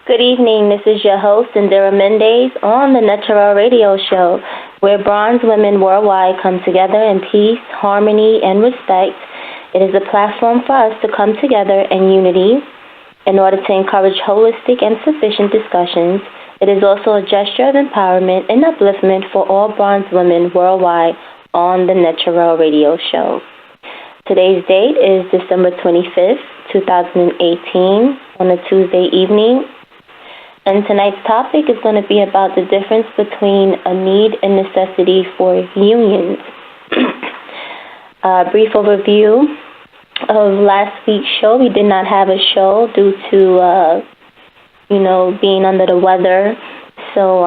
Good evening. This is your host, Indira Mendez, on the NETERAL radio show, where bronze women worldwide come together in peace, harmony, and respect. It is a platform for us to come together in unity in order to encourage holistic and sufficient discussions. It is also a gesture of empowerment and upliftment for all bronze women worldwide on the NETERAL radio show. Today's date is December 25th, 2018, on a Tuesday evening. And tonight's topic is going to be about the difference between a need and necessity for unions. A brief overview of last week's show. We did not have a show due to, being under the weather. So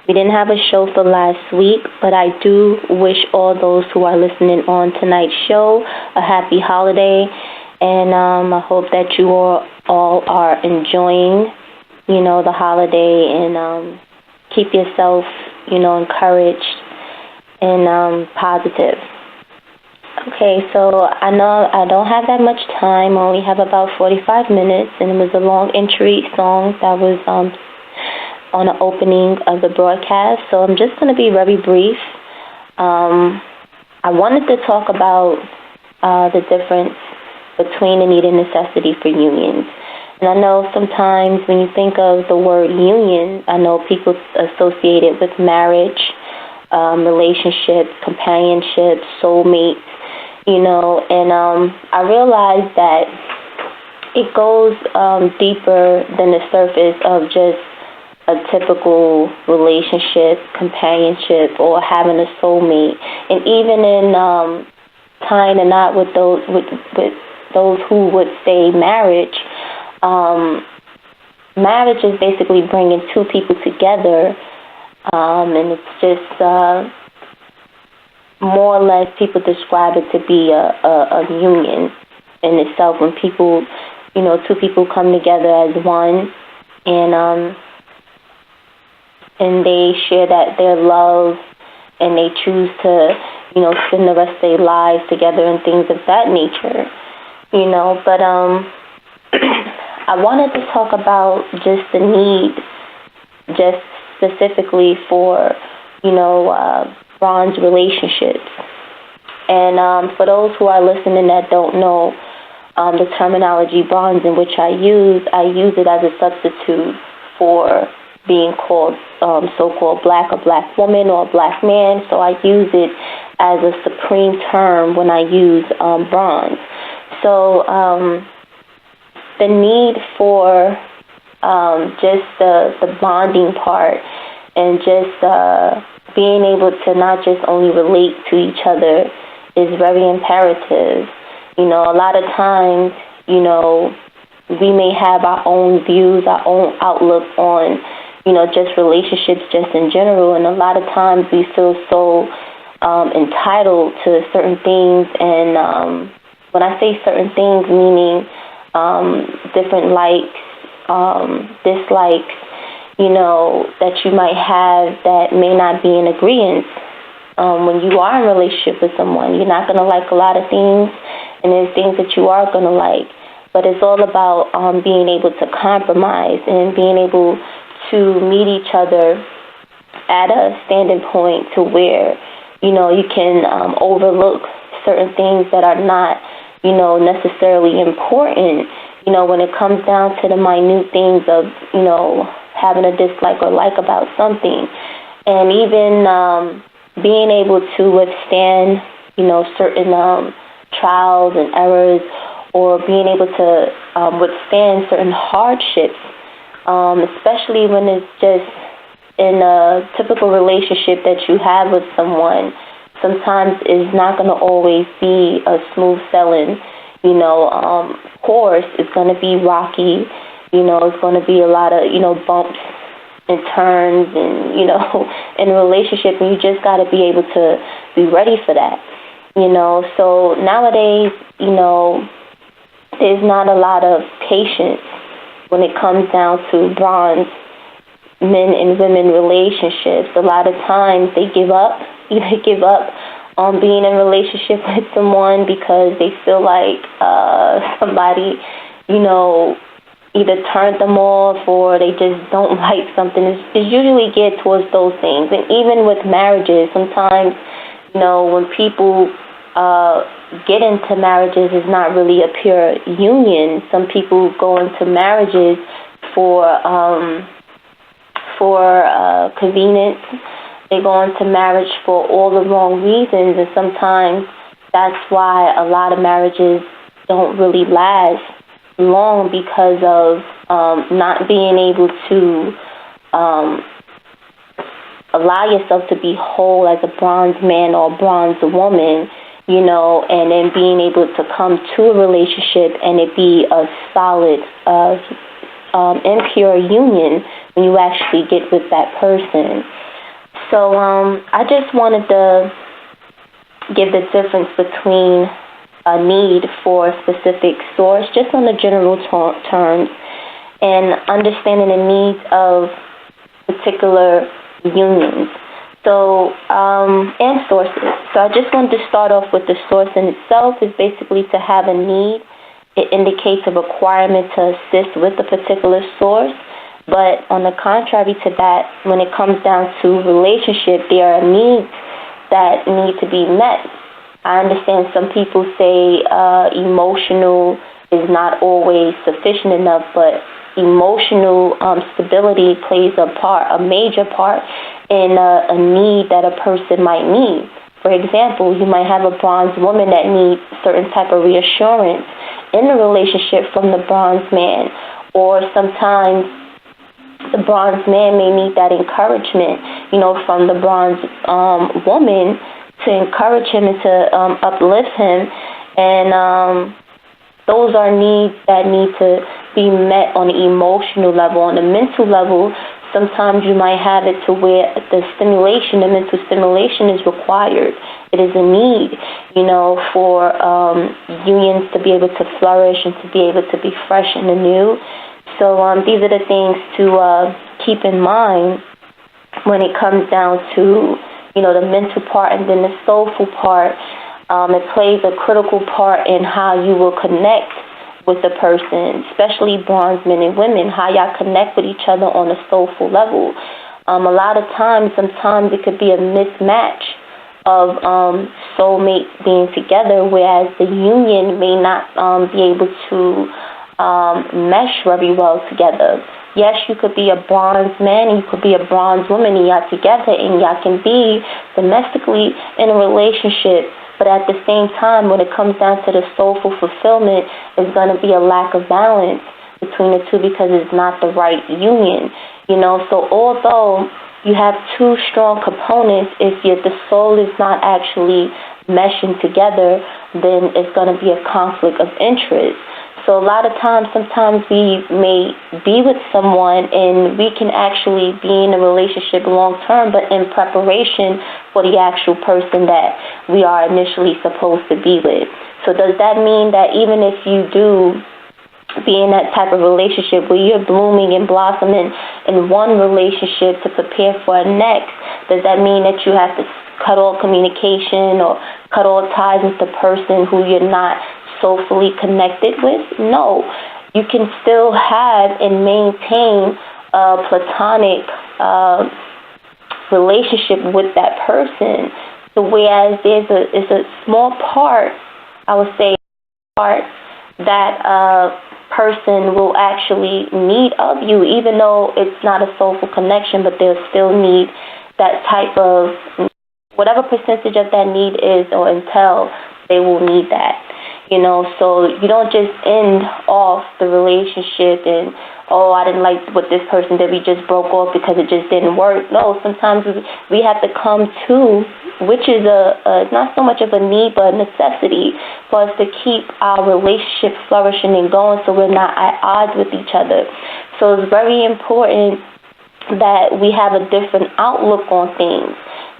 we didn't have a show for last week, but I do wish all those who are listening on tonight's show a happy holiday. And I hope that you all are enjoying the holiday, and keep yourself, encouraged and positive. Okay, so I know I don't have that much time. I only have about 45 minutes, and it was a long entry song that was on the opening of the broadcast, so I'm just going to be very brief. I wanted to talk about the difference between the need and necessity for unions. And I know sometimes when you think of the word union, I know people associate it with marriage, relationships, companionship, soulmates, and I realize that it goes deeper than the surface of just a typical relationship, companionship, or having a soulmate. And even in tying a knot with those who would say marriage, marriage is basically bringing two people together, and it's just more or less people describe it to be a union in itself, when people, two people come together as one, and they share their love, and they choose to, spend the rest of their lives together and things of that nature, but I wanted to talk about just the need, just specifically for, bronze relationships. And for those who are listening that don't know the terminology bronze, in which I use it as a substitute for being called so-called black, a black woman, or a black man. So I use it as a supreme term when I use bronze. So the need for just the bonding part, and just being able to not just only relate to each other is very imperative. A lot of times, we may have our own views, our own outlook on, just relationships just in general, and a lot of times we feel so entitled to certain things, and when I say certain things, meaning different likes, dislikes, that you might have that may not be in agreement. When you are in a relationship with someone, you're not going to like a lot of things, and there's things that you are going to like. But it's all about being able to compromise and being able to meet each other at a standing point to where, you can overlook certain things that are not, necessarily important, when it comes down to the minute things of, having a dislike or like about something. And even being able to withstand, certain trials and errors, or being able to withstand certain hardships, especially when it's just in a typical relationship that you have with someone. Sometimes it's not going to always be a smooth sailing, course. It's going to be rocky, it's going to be a lot of, bumps and turns, and, in a relationship, and you just got to be able to be ready for that, So nowadays, there's not a lot of patience when it comes down to bronze men and women relationships. A lot of times they give up. They give up on being in a relationship with someone because they feel like somebody, either turned them off or they just don't like something. It's usually geared towards those things. And even with marriages, sometimes, when people get into marriages, it's not really a pure union. Some people go into marriages for convenience. They go into marriage for all the wrong reasons, and sometimes that's why a lot of marriages don't really last long, because of not being able to allow yourself to be whole as a bronze man or a bronze woman, and then being able to come to a relationship and it be a solid, impure union when you actually get with that person. So I just wanted to give the difference between a need for a specific source, just on the general terms, and understanding the needs of particular unions. So, and sources. So I just wanted to start off with the source in itself is basically to have a need. It indicates a requirement to assist with a particular source. But on the contrary to that, when it comes down to relationship, there are needs that need to be met. I understand some people say emotional is not always sufficient enough, but emotional stability plays a major part in a need that a person might need. For example, you might have a bronze woman that needs certain type of reassurance in the relationship from the bronze man, or sometimes the bronze man may need that encouragement, from the bronze woman, to encourage him and to uplift him. And those are needs that need to be met on the emotional level. On the mental level, sometimes you might have it to where the mental stimulation is required. It is a need, for unions to be able to flourish and to be able to be fresh and anew. So these are the things to keep in mind when it comes down to, the mental part, and then the soulful part. It plays a critical part in how you will connect with the person, especially bronze men and women, how y'all connect with each other on a soulful level. A lot of times, sometimes it could be a mismatch of soulmates being together, whereas the union may not be able to mesh very well together. Yes, you could be a bronze man and you could be a bronze woman, and y'all together and y'all can be domestically in a relationship, but at the same time, when it comes down to the soulful fulfillment, there's going to be a lack of balance between the two because it's not the right union. So although you have two strong components, if the soul is not actually meshing together, then it's going to be a conflict of interest. So a lot of times, sometimes we may be with someone and we can actually be in a relationship long term, but in preparation for the actual person that we are initially supposed to be with. So does that mean that even if you do be in that type of relationship where you're blooming and blossoming in one relationship to prepare for a next, does that mean that you have to cut all communication or cut all ties with the person who you're not soulfully connected with? No. You can still have and maintain a platonic relationship with that person. So whereas it's a small part, I would say, part that person will actually need of you, even though it's not a soulful connection, but they'll still need that type of, whatever percentage of that need is or entail, they will need that. So you don't just end off the relationship and, I didn't like what this person did, we just broke off because it just didn't work. No, sometimes we have to come to, which is not so much of a need, but a necessity for us to keep our relationship flourishing and going so we're not at odds with each other. So it's very important that we have a different outlook on things.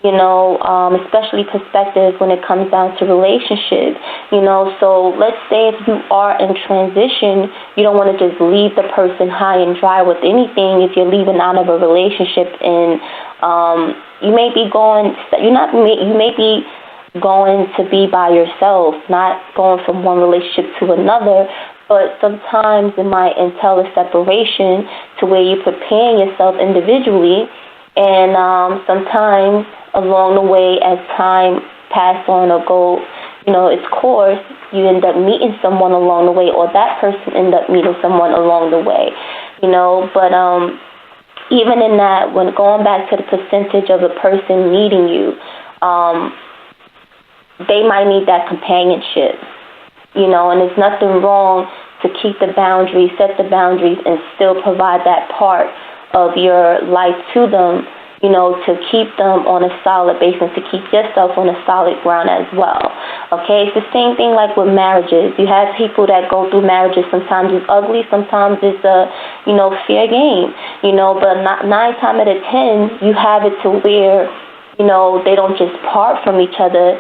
Especially perspective when it comes down to relationships. So let's say if you are in transition, you don't want to just leave the person high and dry with anything. If you're leaving out of a relationship and you may be going to be by yourself, not going from one relationship to another, but sometimes it might entail a separation to where you're preparing yourself individually, and sometimes along the way, as time passes on or go, its course, you end up meeting someone along the way, or that person end up meeting someone along the way, but even in that, when going back to the percentage of a person needing you, they might need that companionship, and there's nothing wrong to keep the boundaries, set the boundaries, and still provide that part of your life to them, to keep them on a solid basis, to keep yourself on a solid ground as well. Okay, it's the same thing like with marriages. You have people that go through marriages. Sometimes it's ugly, sometimes it's a, fair game, but 9 times out of 10, you have it to where, they don't just part from each other.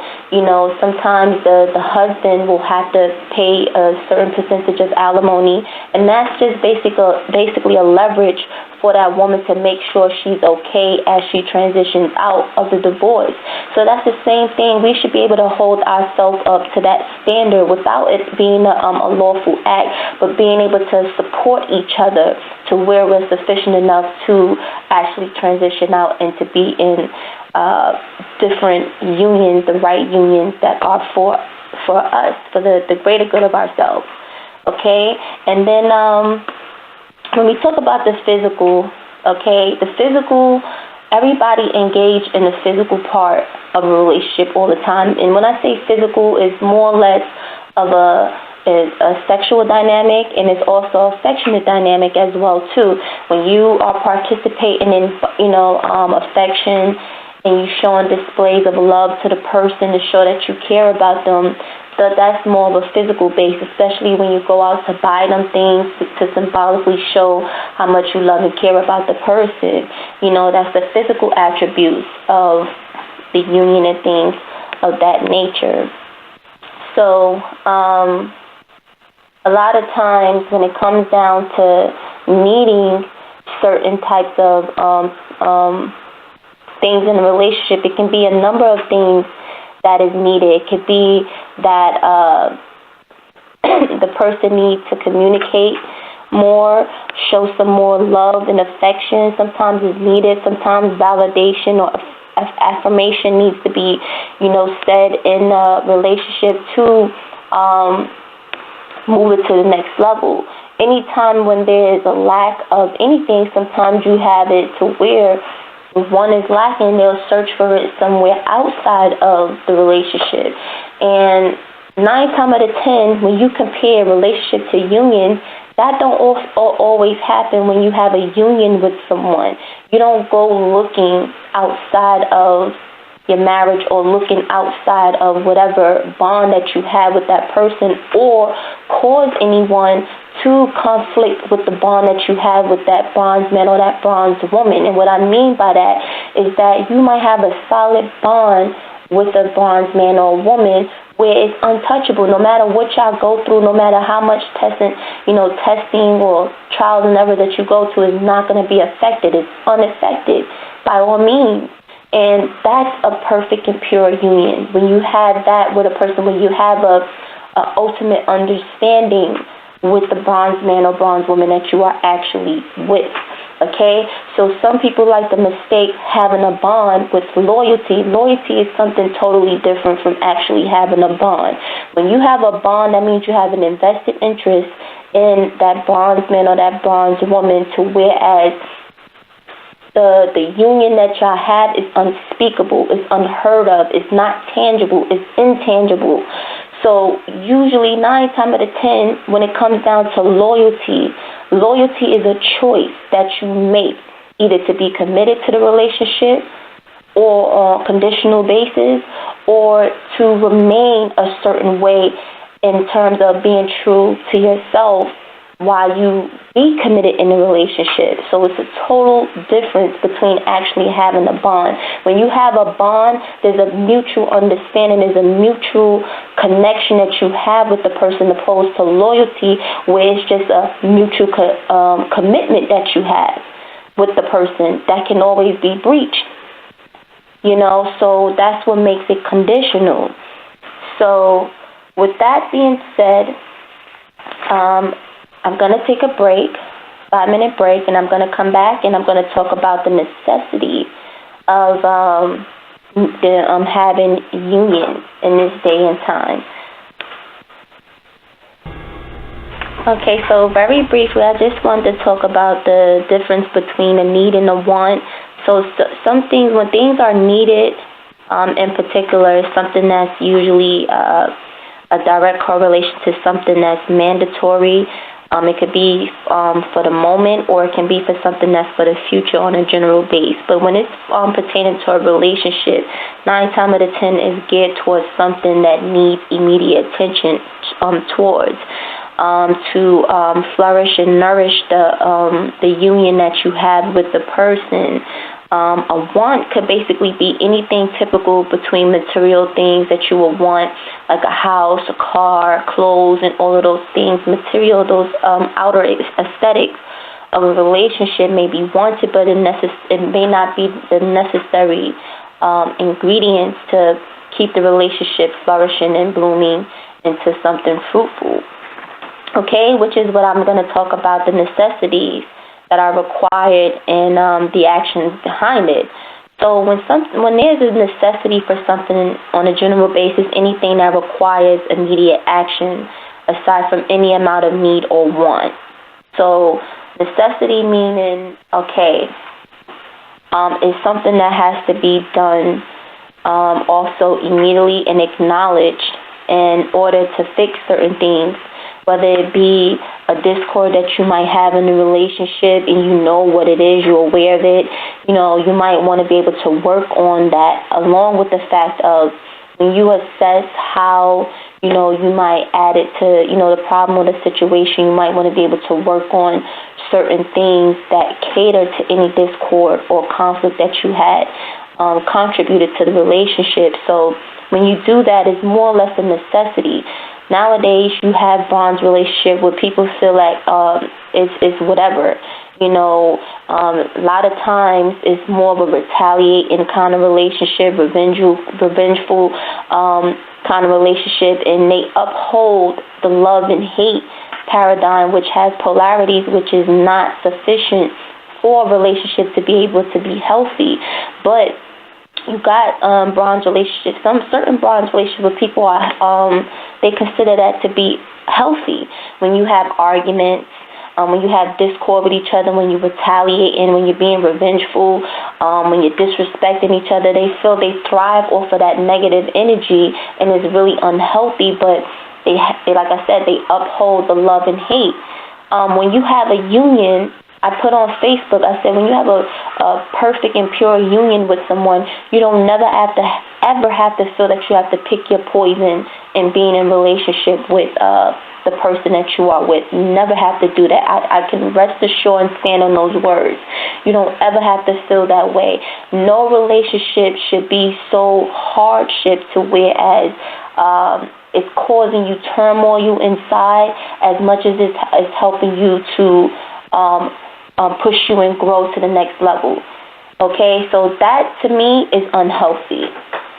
Sometimes the husband will have to pay a certain percentage of alimony, and that's just basically a leverage for that woman to make sure she's okay as she transitions out of the divorce. So that's the same thing. We should be able to hold ourselves up to that standard without it being a lawful act, but being able to support each other to where we're sufficient enough to actually transition out and to be in different unions, the right unions that are for us, for the greater good of ourselves. Okay? And then when we talk about the physical, okay, the physical, everybody engage in the physical part of a relationship all the time. And when I say physical, it's more or less of a sexual dynamic, and it's also a affectionate dynamic as well too. When you are participating in, affection, and you showing displays of love to the person to show that you care about them, that's more of a physical base, especially when you go out to buy them things to symbolically show how much you love and care about the person. That's the physical attributes of the union and things of that nature. So, a lot of times when it comes down to needing certain types of things in a relationship, it can be a number of things that is needed. It could be that the person needs to communicate more, show some more love and affection. Sometimes it's needed. Sometimes validation or affirmation needs to be, said in a relationship to move it to the next level. Anytime when there is a lack of anything, sometimes you have it to where if one is lacking, they'll search for it somewhere outside of the relationship. And 9 times out of 10, when you compare relationship to union, that don't always happen when you have a union with someone. You don't go looking outside of your marriage or looking outside of whatever bond that you have with that person, or cause anyone to conflict with the bond that you have with that bondsman or that bondswoman. And what I mean by that is that you might have a solid bond with a bondsman or woman where it's untouchable. No matter what y'all go through, no matter how much testing or trials and error that you go to, is not going to be affected. It's unaffected by all means. And that's a perfect and pure union. When you have that with a person, when you have a ultimate understanding with the bondsman or bondswoman that you are actually with. Okay? So some people like to mistake having a bond with loyalty. Loyalty is something totally different from actually having a bond. When you have a bond, that means you have an invested interest in that bondsman or that bondswoman, to whereas the union that y'all have is unspeakable, it's unheard of, it's not tangible, it's intangible. So usually 9 times out of 10, when it comes down to loyalty, loyalty is a choice that you make, either to be committed to the relationship or on a conditional basis, or to remain a certain way in terms of being true to yourself while you be committed in a relationship. So it's a total difference between actually having a bond. When you have a bond, there's a mutual understanding, there's a mutual connection that you have with the person, opposed to loyalty, where it's just a mutual commitment that you have with the person that can always be breached. So that's what makes it conditional. So with that being said, I'm going to take a break, 5-minute break, and I'm going to come back and I'm going to talk about the necessity of having union in this day and time. Okay, so very briefly, I just wanted to talk about the difference between a need and a want. So some things, when things are needed, in particular, something that's usually a direct correlation to something that's mandatory. It could be for the moment, or it can be for something that's for the future on a general base. But when it's pertaining to a relationship, 9 times out of 10 is geared towards something that needs immediate attention towards. To flourish and nourish the union that you have with the person. A want could basically be anything typical between material things that you will want, like a house, a car, clothes, and all of those things. Material, those outer aesthetics of a relationship may be wanted, but it may not be the necessary ingredients to keep the relationship flourishing and blooming into something fruitful. Okay, which is what I'm going to talk about, the necessities that are required and the actions behind it. So when there's a necessity for something on a general basis, anything that requires immediate action aside from any amount of need or want. So necessity meaning, okay, is something that has to be done also immediately and acknowledged in order to fix certain things, whether it be a discord that you might have in a relationship and you know what it is, you're aware of it. You know, you might want to be able to work on that, along with the fact of when you assess how, you might add it to, the problem or the situation, you might want to be able to work on certain things that cater to any discord or conflict that you had contributed to the relationship. So when you do that, it's more or less a necessity. Nowadays, you have bonds relationship where people feel like it's whatever. A lot of times it's more of a retaliating kind of relationship, revengeful kind of relationship, and they uphold the love and hate paradigm, which has polarities, which is not sufficient for a relationship to be able to be healthy. But you got bronze relationships, certain bronze relationships where people are, they consider that to be healthy. When you have arguments, when you have discord with each other, when you retaliate and when you're being revengeful, when you're disrespecting each other, they feel they thrive off of that negative energy and it's really unhealthy, but they like I said, they uphold the love and hate. When you have a union, I put on Facebook, I said, when you have a perfect and pure union with someone, you don't ever have to feel that you have to pick your poison in being in relationship with the person that you are with. You never have to do that. I can rest assured and stand on those words. You don't ever have to feel that way. No relationship should be so hardship to whereas it's causing you turmoil inside as much as it's helping you to push you and grow to the next level. Okay, so that to me is unhealthy.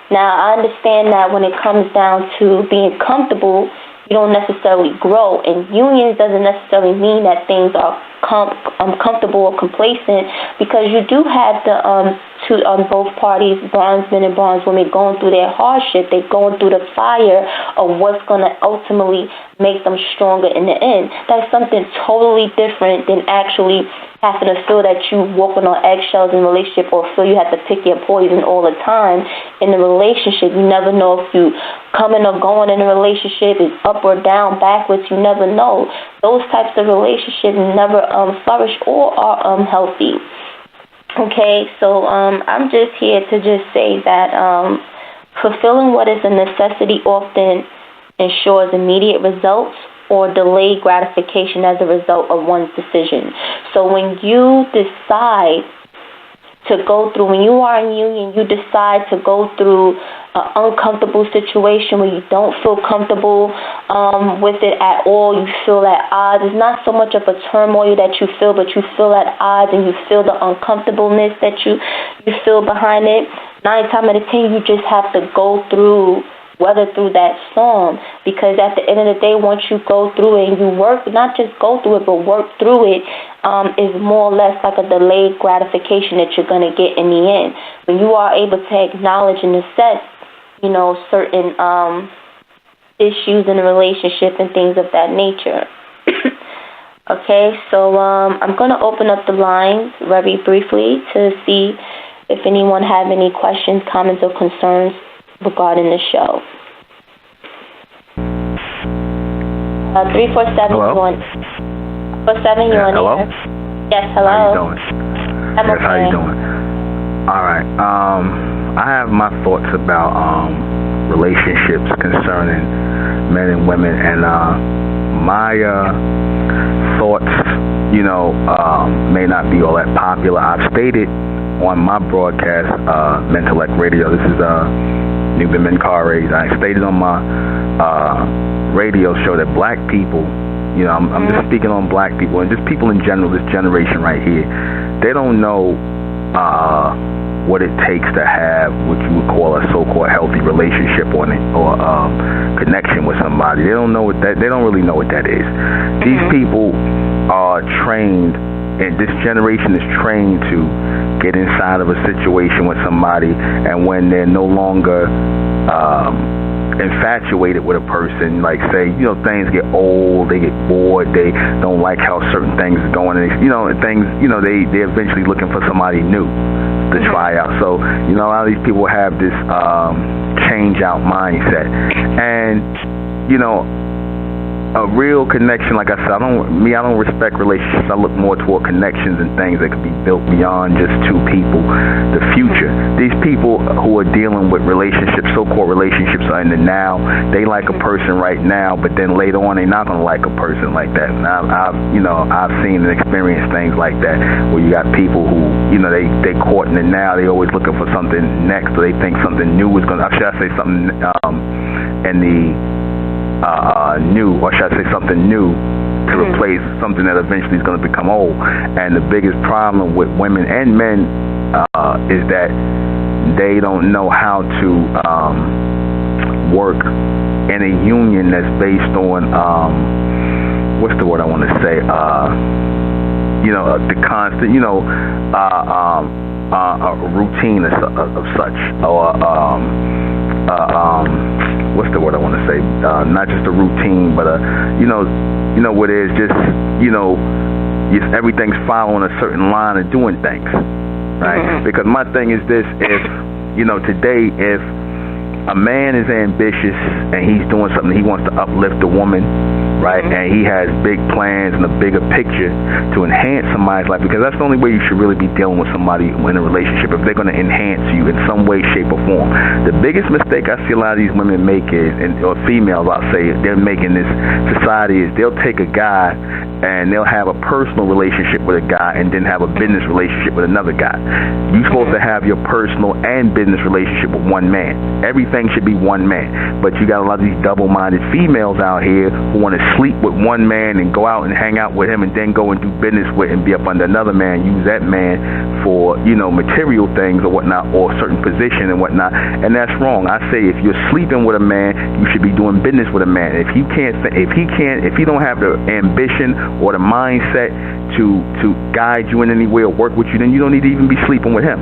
Now, I understand that when it comes down to being comfortable, you don't necessarily grow. And unions doesn't necessarily mean that things are comfortable or complacent, because you do have the on both parties, bondsmen and bondswomen, going through their hardship. They're going through the fire of what's going to ultimately make them stronger in the end. That's something totally different than actually having to feel that you walking on eggshells in a relationship, or feel you have to pick your poison all the time in a relationship. You never know if you coming or going in a relationship, is up or down, backwards. You never know. Those types of relationships never flourish or are healthy. Okay, so I'm just here to just say that fulfilling what is a necessity often ensures immediate results or delayed gratification as a result of one's decision. So when you decide to go through, when you are in union, you decide to go through an uncomfortable situation where you don't feel comfortable with it at all, you feel at odds. It's not so much of a turmoil that you feel, but you feel at odds and you feel the uncomfortableness that you feel behind it. 9 times out of 10, you just have to go through weather through that storm, because at the end of the day, once you go through it and you work, not just go through it, but work through it, is more or less like a delayed gratification that you're going to get in the end. When you are able to acknowledge and assess, certain issues in a relationship and things of that nature. Okay, so I'm going to open up the lines very briefly to see if anyone have any questions, comments, or concerns regarding the show. 347. Hello? 47, you on hello? here? Yes, hello. How you doing? I'm okay. How you doing? All right. I have my thoughts about relationships concerning men and women, and my thoughts, may not be all that popular. I've stated on my broadcast, Mentellect Radio, this is Nuben Menkares, I stated on my radio show that black people, I'm just speaking on black people and just people in general, this generation right here, they don't know what it takes to have what you would call a so-called healthy relationship or connection with somebody. They don't know what that. They don't really know what that is. These people are trained, and this generation is trained to get inside of a situation with somebody, and when they're no longer infatuated with a person, like say, things get old, they get bored, they don't like how certain things are going, and they're eventually looking for somebody new to try out. So, a lot of these people have this change out mindset, and a real connection, like I said, I don't respect relationships. I look more toward connections and things that could be built beyond just two people. The future. These people who are dealing with relationships, so-called relationships, are in the now. They like a person right now, but then later on, they're not going to like a person like that. And I've seen and experienced things like that, where you got people who, they caught in the now. They always looking for something next, or they think something new is going to. Should I say something in the new, or should I say something new to replace something that eventually is going to become old. And the biggest problem with women and men is that they don't know how to work in a union that's based on what's the word I want to say? The constant, a routine of such, or what's the word I want to say? Not just a routine, but what it is, just everything's following a certain line of doing things, right? Because my thing is this: if today, if a man is ambitious and he's doing something, he wants to uplift a woman, right? And he has big plans and a bigger picture to enhance somebody's life, because that's the only way you should really be dealing with somebody in a relationship, if they're going to enhance you in some way, shape, or form. The biggest mistake I see a lot of these women make is, or females, I'll say, they're making this society, is they'll take a guy and they'll have a personal relationship with a guy and then have a business relationship with another guy. You're supposed to have your personal and business relationship with one man. Everything should be one man. But you got a lot of these double-minded females out here who want to sleep with one man and go out and hang out with him and then go and do business with and be up under another man, use that man for, material things or whatnot, or a certain position and whatnot. And that's wrong. I say if you're sleeping with a man, you should be doing business with a man. If he don't have the ambition or the mindset to guide you in any way or work with you, then you don't need to even be sleeping with him.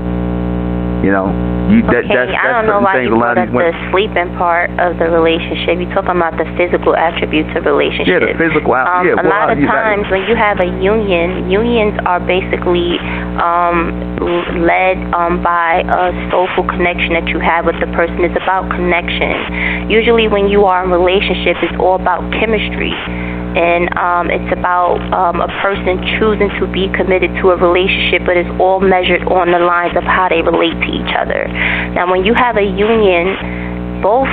That's I don't know why you brought up the sleeping part of the relationship. You're talking about the physical attributes of relationship. Yeah, the physical attributes. A lot of times when you have a union, unions are basically led by a soulful connection that you have with the person. It's about connection. Usually when you are in a relationship, it's all about chemistry. And it's about a person choosing to be committed to a relationship, but it's all measured on the lines of how they relate to each other. Now, when you have a union, both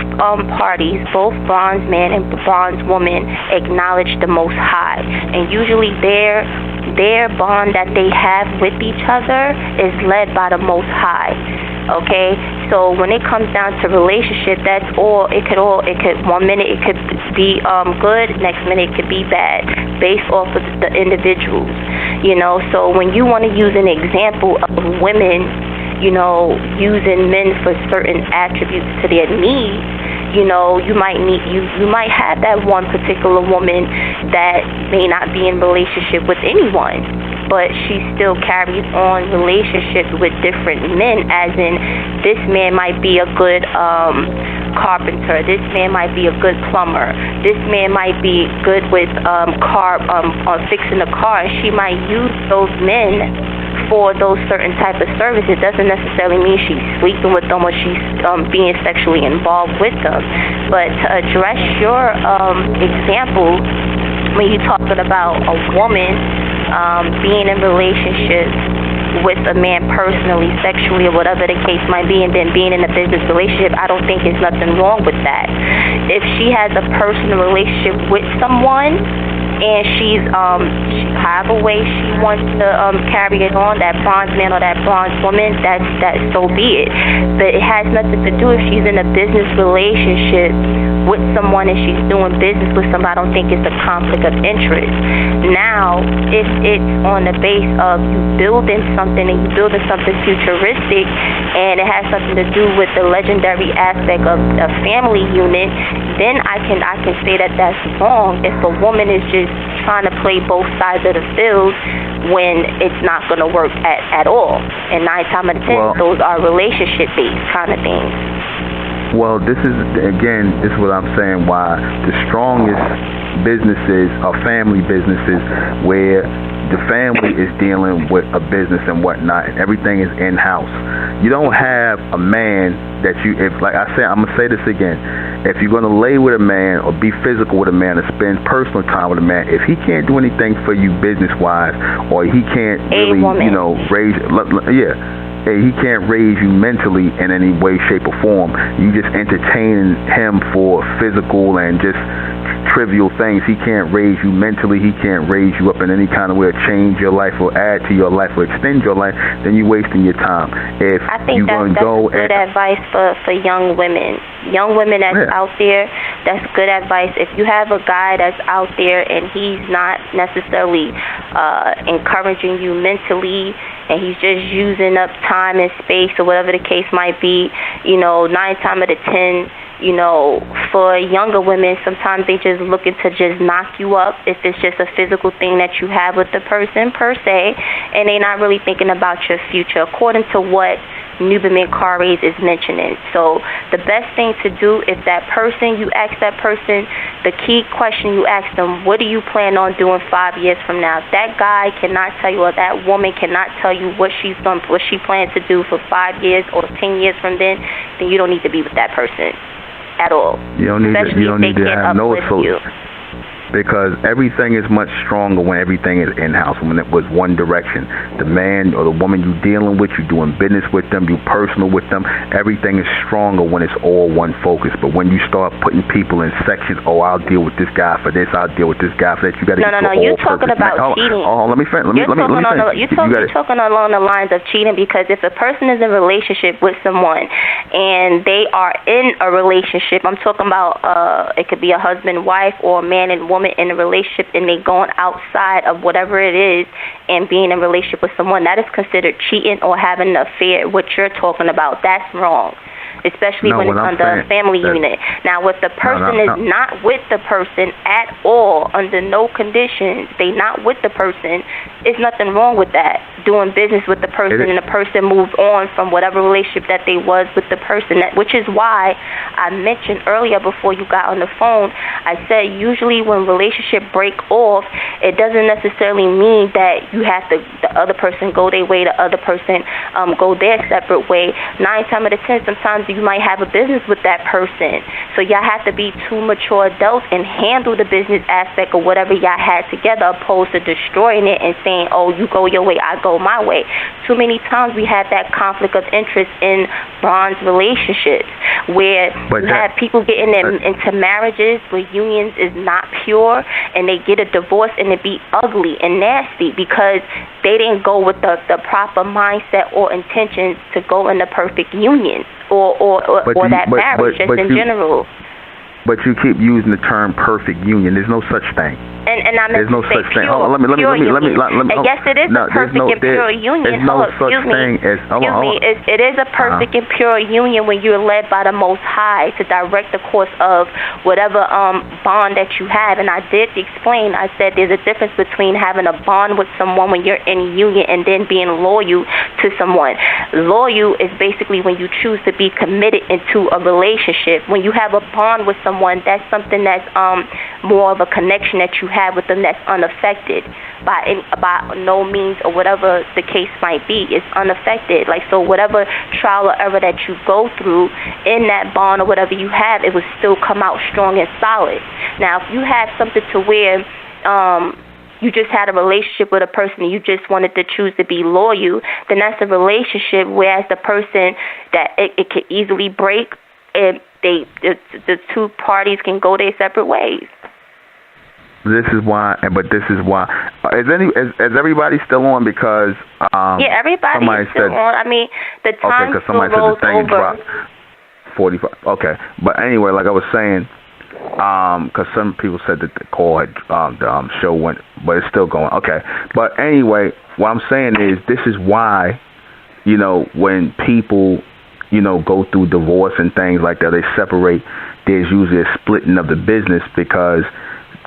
parties, both bronze man and bronze woman, acknowledge the Most High. And usually their bond that they have with each other is led by the Most High. Okay, so when it comes down to relationship, that's all. It could 1 minute it could be good, next minute it could be bad, based off of the individuals. So when you want to use an example of women, using men for certain attributes to their needs, you know, you might have that one particular woman that may not be in relationship with anyone, but she still carries on relationships with different men, as in this man might be a good carpenter, this man might be a good plumber, this man might be good with fixing the car, and she might use those men for those certain type of services. It doesn't necessarily mean she's sleeping with them or she's being sexually involved with them. But to address your example, when you're talking about a woman being in relationships with a man personally, sexually, or whatever the case might be, and then being in a business relationship, I don't think there's nothing wrong with that. If she has a personal relationship with someone and she's however way she wants to carry it on, that bronze man or that bronze woman, that's so be it. But it has nothing to do if she's in a business relationship with someone and she's doing business with somebody. I don't think it's a conflict of interest. Now, if it's on the base of you building something and you building something futuristic and it has something to do with the legendary aspect of a family unit, then I can say that that's wrong if a woman is just trying to play both sides of the field when it's not going to work at all. And 9 times out of 10, those are relationship-based kind of things. Well, this is what I'm saying, why the strongest businesses are family businesses, where the family is dealing with a business and whatnot, and everything is in-house. You don't have a man that like I said, I'm going to say this again, if you're going to lay with a man or be physical with a man or spend personal time with a man, if he can't do anything for you business-wise, or he can't really, he can't raise you mentally in any way, shape, or form, you just entertain him for physical and just trivial things. He can't raise you mentally. He can't raise you up in any kind of way or change your life or add to your life or extend your life. Then you're wasting your time. I think that's good advice for young women. Young women that's out there, that's good advice. If you have a guy that's out there and he's not necessarily encouraging you mentally, and he's just using up time and space or whatever the case might be, 9 times out of 10, for younger women, sometimes they just looking to just knock you up if it's just a physical thing that you have with the person per se, and they're not really thinking about your future, according to what Nuberman Carres is mentioning. So the best thing to do, if that person, you ask that person, the key question you ask them, what do you plan on doing 5 years from now? If that guy cannot tell you, or that woman cannot tell you what she plans to do for 5 years or 10 years from then you don't need to be with that person at all. You don't need to have no association, because everything is much stronger when everything is in-house, when it was one direction. The man or the woman you dealing with, you doing business with them, you personal with them, everything is stronger when it's all one focus. But when you start putting people in sections, I'll deal with this guy for this, I'll deal with this guy for that, you got to No, you're talking about cheating. Let me finish. You're talking along the lines of cheating, because if a person is in a relationship with someone and they are in a relationship, I'm talking about it could be a husband, wife, or a man and woman in a relationship, and they going outside of whatever it is and being in a relationship with someone, that is considered cheating or having an affair. What you're talking about, that's wrong, especially when it's under a family unit. Now, if the person is not with the person at all, under no conditions, they not with the person, there's nothing wrong with that. Doing business with the person, and the person moves on from whatever relationship that they was with the person. Which is why I mentioned earlier before you got on the phone, I said usually when relationship break off, it doesn't necessarily mean that you have to, the other person go their way, the other person go their separate way. 9 times out of 10, sometimes you might have a business with that person. So y'all have to be two mature adults and handle the business aspect of whatever y'all had together, opposed to destroying it and saying, you go your way, I go my way. Too many times we have that conflict of interest in bronze relationships, where you have people getting into marriages where unions is not pure, and they get a divorce and it be ugly and nasty because they didn't go with the proper mindset or intentions to go in the perfect union or that marriage in general. But you keep using the term perfect union. There's no such thing. And I meant there's no to say such thing. pure, Hold on, let me. And yes, it is a perfect and pure union. There's no such thing as. It is a perfect and pure union when you're led by the Most High to direct the course of whatever bond that you have. And I did explain. I said there's a difference between having a bond with someone when you're in union and then being loyal to someone. Loyal is basically when you choose to be committed into a relationship. When you have a bond with someone, that's something that's more of a connection that you have with them that's unaffected by no means or whatever the case might be. It's unaffected. Like, so whatever trial or error that you go through in that bond or whatever you have, it will still come out strong and solid. Now, if you have something to where you just had a relationship with a person and you just wanted to choose to be loyal, then that's a relationship, whereas the person that it could easily break, and the two parties can go their separate ways. This is why. Is everybody still on? Because yeah, everybody is still on. I mean, the time because somebody said the thing dropped 45. Okay, but anyway, like I was saying, because some people said that the call had the show went, but it's still going. Okay, but anyway, what I'm saying is this is why, when people, go through divorce and things like that, they separate. There's usually a splitting of the business because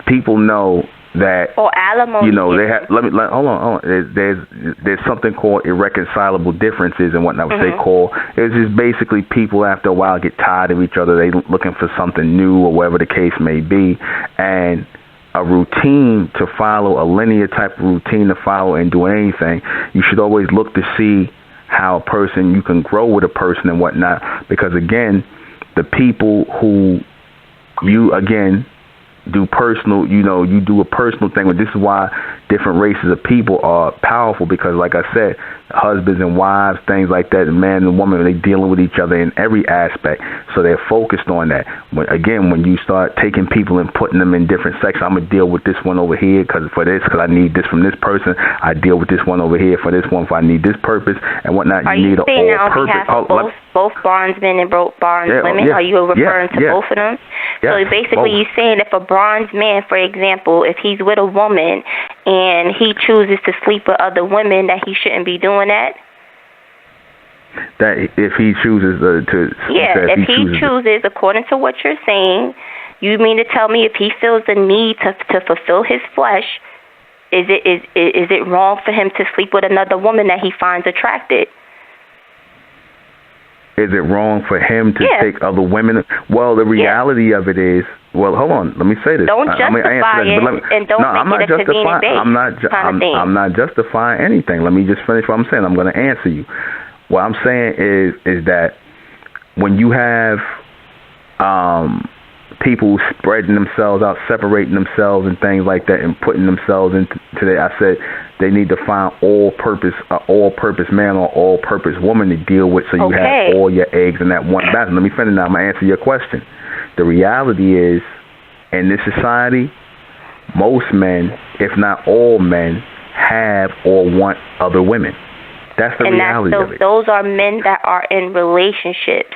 people know that, or alimony. They have. Hold on. There's something called irreconcilable differences and whatnot, which they call. It's just basically people after a while get tired of each other. They looking for something new or whatever the case may be, and a routine to follow, a linear type of routine to follow, and do anything. You should always look to see how you can grow with a person and whatnot, because again, the people who you do personal, you do a personal thing. But this is why different races of people are powerful, because like I said, husbands and wives, things like that, man and woman, they dealing with each other in every aspect. So they're focused on that. When you start taking people and putting them in different sections, I'm going to deal with this one over here because I need this from this person. I deal with this one over here for this one if I need this purpose and whatnot. Are you saying now on behalf of both bondsmen and bondswomen? Are you referring to both of them? So basically you're saying if a bondsman, for example, if he's with a woman and he chooses to sleep with other women, that he shouldn't be doing that? That if he chooses if he chooses, according to what you're saying, you mean to tell me if he feels the need to fulfill his flesh, is it wrong for him to sleep with another woman that he finds attractive? Is it wrong for him to take other women? Well, the reality of it is, hold on, let me say this. Don't justify it, and don't make it a convenient base. I'm not justifying anything. Let me just finish what I'm saying. I'm going to answer you. What I'm saying is that when you have people spreading themselves out, separating themselves and things like that, and putting themselves into I said they need to find all-purpose man or all-purpose woman to deal with, so you have all your eggs in that one basket. Let me finish now. I'm going to answer your question. The reality is, in this society, most men, if not all men, have or want other women. That's the reality of it. Those are men that are in relationships.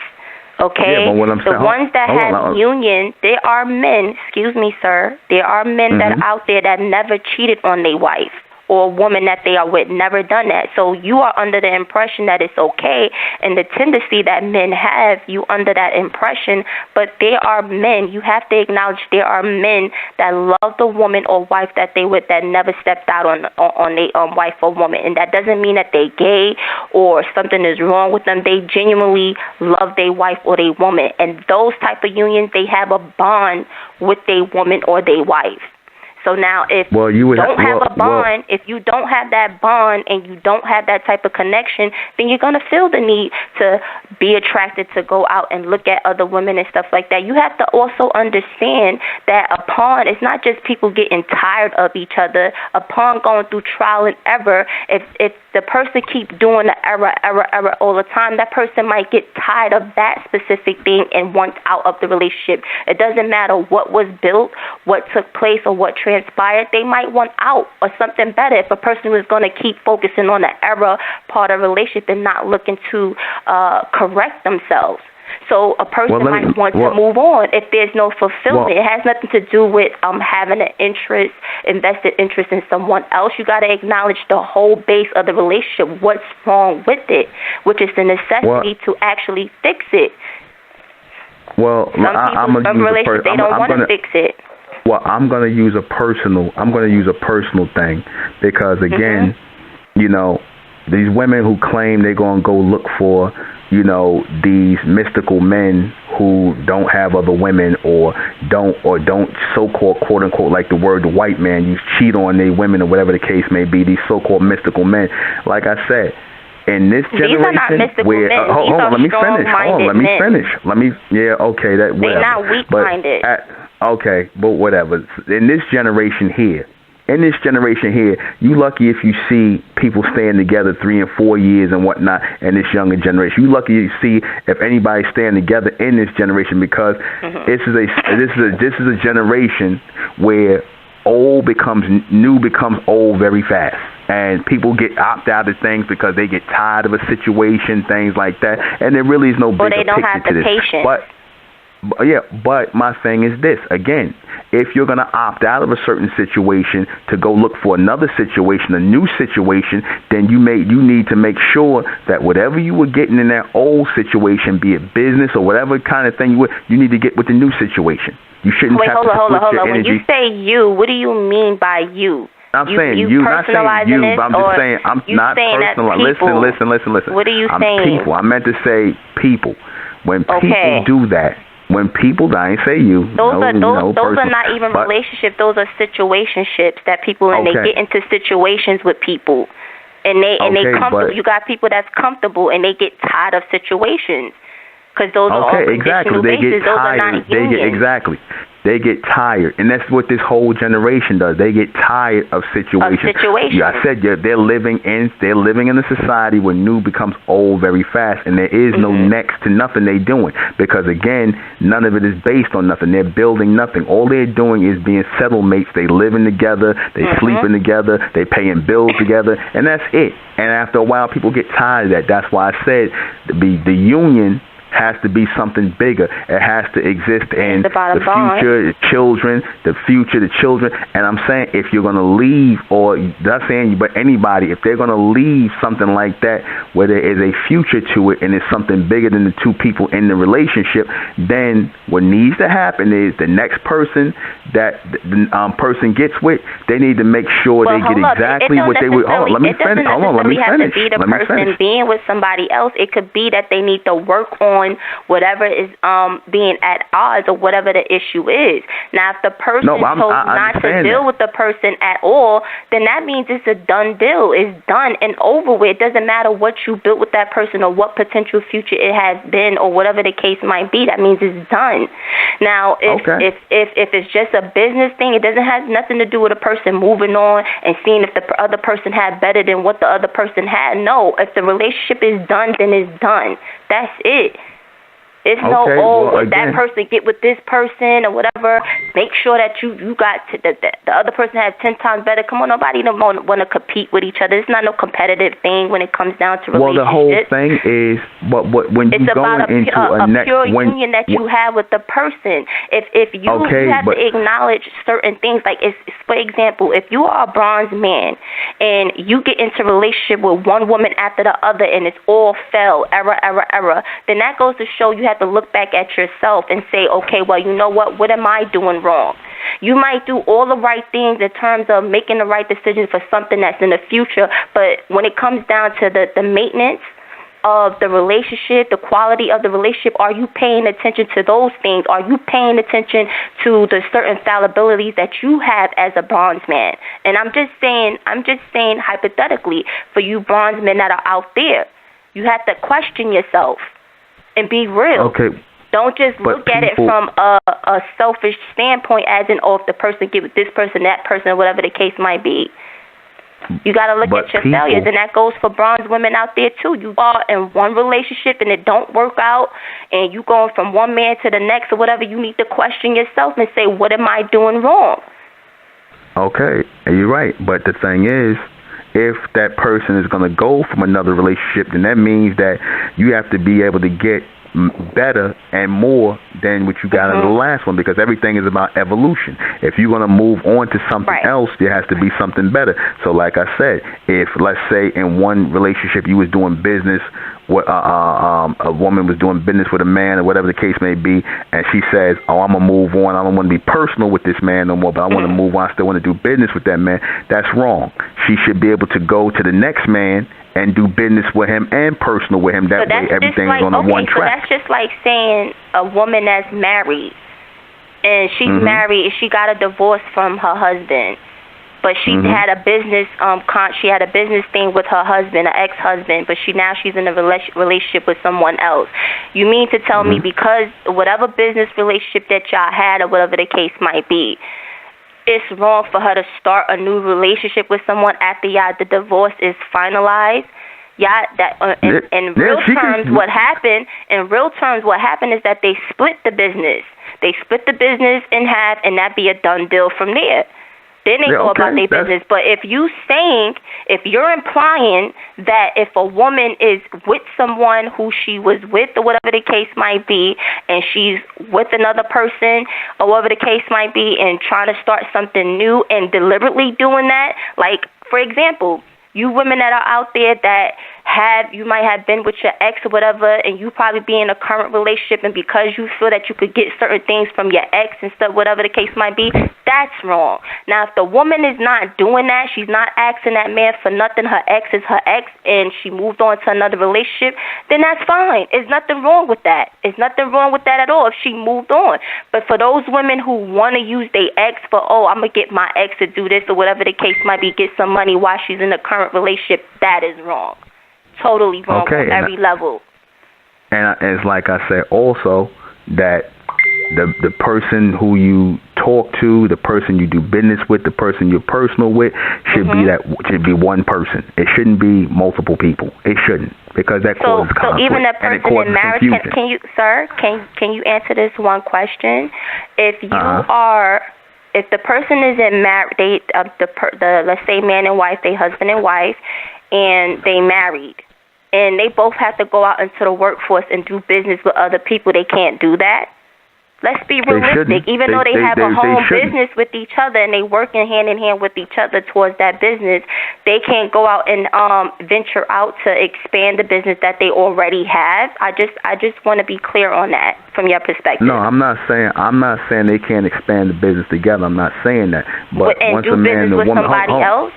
Okay? Yeah, but what I'm saying, ones that have union, there are men, excuse me, sir, there are men that are out there that never cheated on their wife or a woman that they are with, never done that. So you are under the impression that it's okay, and the tendency that men have, you under that impression, but there are men, you have to acknowledge there are men that love the woman or wife that they with that never stepped out on their wife or woman. And that doesn't mean that they gay or something is wrong with them. They genuinely love their wife or their woman. And those type of unions, they have a bond with their woman or their wife. So now if you don't have a bond, if you don't have that bond and you don't have that type of connection, then you're going to feel the need to be attracted to go out and look at other women and stuff like that. You have to also understand that upon, it's not just people getting tired of each other, upon going through trial and error, if the person keeps doing the error all the time, that person might get tired of that specific thing and want out of the relationship. It doesn't matter what was built, what took place, or what transpired. They might want out or something better if a person was going to keep focusing on the error part of the relationship and not looking to correct themselves. So a person might want to move on if there's no fulfillment. It has nothing to do with having an interest, invested interest in someone else. You got to acknowledge the whole base of the relationship, what's wrong with it, which is the necessity to actually fix it. Well, I'm gonna use a they don't want to fix it. Well, I'm gonna use a personal thing because again, you know, these women who claim they're gonna go look for, you know, these mystical men who don't have other women or don't so-called quote unquote, like the word the white man, you cheat on their women or whatever the case may be. These so-called mystical men, like I said. In this generation, where hold on, let me finish. That whatever. They're not weak-minded. Okay, but whatever. In this generation here, you lucky if you see people staying together 3 and 4 years and whatnot. In this younger generation, you lucky to see if anybody's staying together in this generation because this is a generation where old becomes old very fast. And people opt out of things because they get tired of a situation, things like that. And there really is no bigger picture to this. They don't have the patience. But my thing is this. Again, if you're going to opt out of a certain situation to go look for another situation, a new situation, then you need to make sure that whatever you were getting in that old situation, be it business or whatever kind of thing you need to get with the new situation. You shouldn't have to put your energy. When you say you, what do you mean by you? I'm saying you, not saying you, but I'm just saying I'm not personal. Listen. What are you saying? People. I meant to say people. When people do that, I ain't say you. Those are not even relationships. Those are situationships that people they get into situations with people, and they comfortable. You got people that's comfortable and they get tired of situations because those are all conditional bases. Those are not unions. They get tired, and that's what this whole generation does. They get tired of situations. Yeah, I said they're living in a society where new becomes old very fast, and there is no next to nothing they're doing because again, none of it is based on nothing. They're building nothing. All they're doing is being settlements. They living together, they sleeping together, they paying bills together, and that's it. And after a while, people get tired of that. That's why I said the union has to be something bigger. It has to exist in the future, the children. And I'm saying if you're going to leave, or not saying but anybody, if they're going to leave something like that where there is a future to it and it's something bigger than the two people in the relationship, then what needs to happen is the next person that the person gets with, they need to make sure they get exactly what they would. Let me finish. Have to be the person being with somebody else. It could be that they need to work on whatever is being at odds or whatever the issue is. Now, if the person chose not to deal with the person at all, then that means it's a done deal. It's done and over with. It doesn't matter what you built with that person or what potential future it has been or whatever the case might be. That means it's done. Now, if it's just a business thing, it doesn't have nothing to do with a person moving on and seeing if the other person had better than what the other person had. No, if the relationship is done, then it's done. That's it. It's that person get with this person or whatever. Make sure that you got the other person has 10 times better. Come on, nobody don't want to compete with each other. It's not no competitive thing when it comes down to relationships. Well, the whole thing is, when you go into a pure union that you have with the person. If you have to acknowledge certain things, like for example, if you are a bronze man and you get into a relationship with one woman after the other and it's all error, then that goes to show you have to look back at yourself and say, okay, well, you know what am I doing wrong? You might do all the right things in terms of making the right decisions for something that's in the future, but when it comes down to the maintenance of the relationship, the quality of the relationship, are you paying attention to those things? Are you paying attention to the certain fallibilities that you have as a bronze man? And I'm just saying hypothetically, for you bronze men that are out there, you have to question yourself and be real. Okay. Don't just look at it from a selfish standpoint as in, if the person get with this person, that person, whatever the case might be. You got to look at your failures, and that goes for bronze women out there too. You are in one relationship and it don't work out, and you going from one man to the next or whatever, you need to question yourself and say, what am I doing wrong? Okay, you're right. But the thing is, if that person is going to go from another relationship, then that means that you have to be able to get better and more than what you got in the last one, because everything is about evolution. If you're going to move on to something else, there has to be something better. So like I said, if, let's say, in one relationship you was doing business, a woman was doing business with a man or whatever the case may be, and she says, oh, I'm going to move on, I don't want to be personal with this man no more, but I want to move on, I still want to do business with that man, that's wrong. She should be able to go to the next man and do business with him and personal with him. That way everything is on a one track. So that's just like saying a woman that's married, and she's married, she got a divorce from her husband, but she had a business she had a business thing with her husband, an ex-husband, but now she's in a relationship with someone else. You mean to tell me because whatever business relationship that y'all had or whatever the case might be, it's wrong for her to start a new relationship with someone after the divorce is finalized? In real terms, what happened is that they split the business. They split the business in half, and that be a done deal from there. Then they go about their business. But if you're implying that if a woman is with someone who she was with or whatever the case might be, and she's with another person or whatever the case might be, and trying to start something new and deliberately doing that, like, for example, you women that are out there that you might have been with your ex or whatever, and you probably be in a current relationship, and because you feel that you could get certain things from your ex and stuff, whatever the case might be, that's wrong. Now, if the woman is not doing that, she's not asking that man for nothing, her ex is her ex, and she moved on to another relationship, then that's fine. There's nothing wrong with that. There's nothing wrong with that at all if she moved on. But for those women who want to use their ex for, I'm going to get my ex to do this or whatever the case might be, get some money while she's in a current relationship, that is wrong. Totally wrong on every level. And it's like I said also, that the person who you talk to, the person you do business with, the person you're personal with, should be one person. It shouldn't be multiple people. It shouldn't, because that causes conflict. So even a person in marriage, can you answer this one question? If the person is in marriage, let's say man and wife, they husband and wife, and they married, and they both have to go out into the workforce and do business with other people, they can't do that. Let's be realistic. Even though they have a home business with each other and they working hand in hand with each other towards that business, they can't go out and venture out to expand the business that they already have. I just want to be clear on that from your perspective. No, I'm not saying they can't expand the business together. I'm not saying that. But once a man and a woman, else.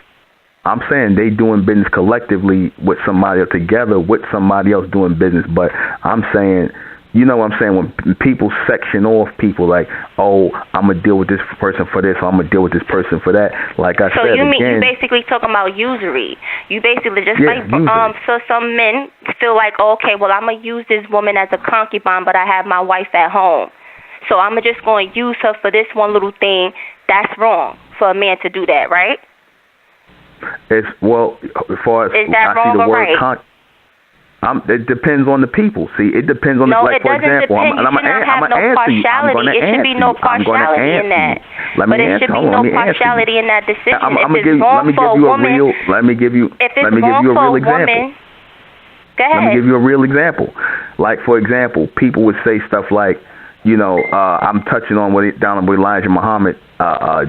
I'm saying they doing business collectively with somebody or together with somebody else doing business. But I'm saying, you know what I'm saying, when people section off people like, I'm going to deal with this person for this, or I'm going to deal with this person for that. Like I said, you basically talking about usury. You basically so some men feel like, I'm going to use this woman as a concubine, but I have my wife at home. So I'm just going to use her for this one little thing. That's wrong for a man to do that, right? As far as is that wrong or right? It depends on the people. See, it depends on for example, I'm going to answer you. It should be no partiality in that. It should be no partiality in that decision. Let me give you a real example. Go ahead. Let me give you a real example. Like, for example, people would say stuff like, I'm touching on what Elijah Muhammad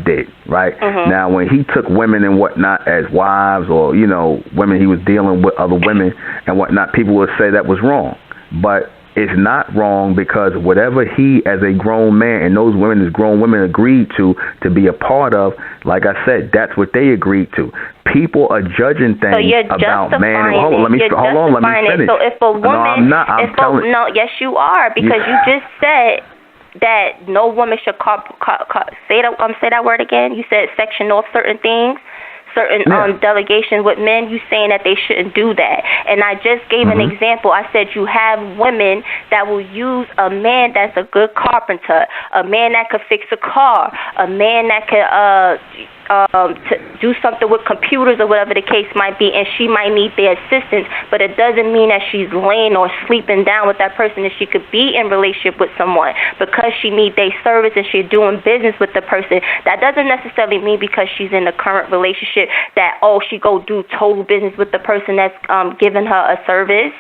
did, right? Now, when he took women and whatnot as wives, or, women he was dealing with, other women and whatnot, people would say that was wrong. But it's not wrong, because whatever he, as a grown man, and those women as grown women agreed to be a part of, like I said, that's what they agreed to. People are judging things about man. Hold on, let me finish. So if a woman, yes, you are, because you just said that no woman should say that word again. You said section off certain things, certain delegations with men. You saying that they shouldn't do that. And I just gave an example. I said you have women that will use a man that's a good carpenter, a man that could fix a car, a man that could to do something with computers or whatever the case might be, and she might need their assistance, but it doesn't mean that she's laying or sleeping down with that person, and she could be in relationship with someone because she needs their service and she's doing business with the person. That doesn't necessarily mean because she's in a current relationship that, she go do total business with the person that's giving her a service.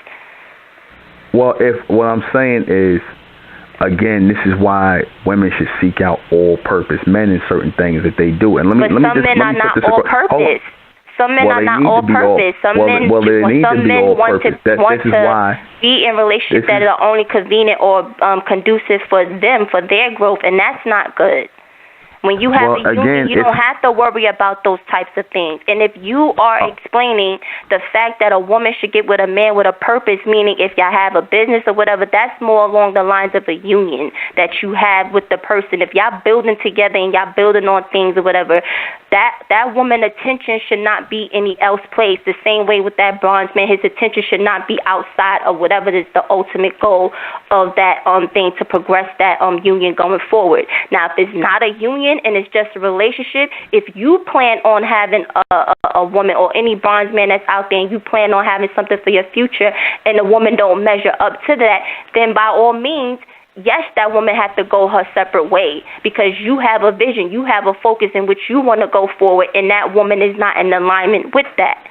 Well, if what I'm saying is, again, this is why women should seek out all-purpose men in certain things that they do. And let me some men are not all-purpose. Some men are not all-purpose. Some men want to be in relationships that are only convenient or conducive for them, for their growth, and that's not good. When you have a union, you don't have to worry about those types of things. And if you are explaining the fact that a woman should get with a man with a purpose, meaning if y'all have a business or whatever, that's more along the lines of a union that you have with the person. If y'all building together and y'all building on things or whatever, that woman's attention should not be any else place. The same way with that bronze man, his attention should not be outside of whatever is the ultimate goal of that thing to progress that union going forward. Now, if it's not a union and it's just a relationship, if you plan on having a woman or any bronze man that's out there and you plan on having something for your future and the woman don't measure up to that, then by all means, yes, that woman has to go her separate way because you have a vision, you have a focus in which you want to go forward, and that woman is not in alignment with that.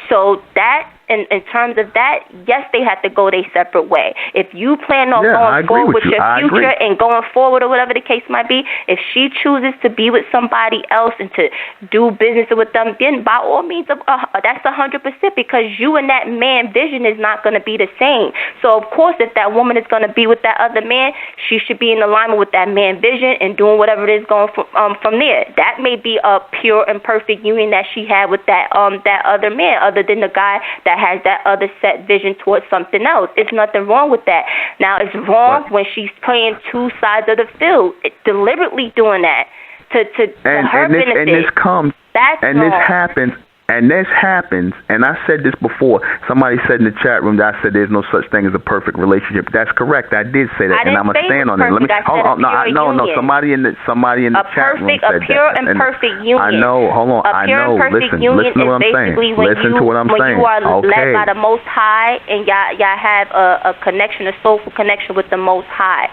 So that, in terms of that, yes, they have to go their separate way. If you plan on going forward with your future and going forward or whatever the case might be, if she chooses to be with somebody else and to do business with them, then by all means, that's 100% because you and that man vision is not going to be the same. So, of course, if that woman is going to be with that other man, she should be in alignment with that man vision and doing whatever it is going from there. That may be a pure and perfect union that she had with that other man, other than the guy that has that other set vision towards something else. It's nothing wrong with that. Now, it's wrong when she's playing two sides of the field, deliberately doing that to her benefit. And this comes, that's and wrong. This happens, and I said this before. Somebody said in the chat room that I said there's no such thing as a perfect relationship. That's correct. I did say that, and I'm gonna stand on it. Let me. No. Somebody in the chat room said that. A pure and perfect union. I know. Hold on. I know. Listen to what I'm saying. Listen to what I'm saying. When you are led by the Most High, and y'all have a connection, a soulful connection with the Most High.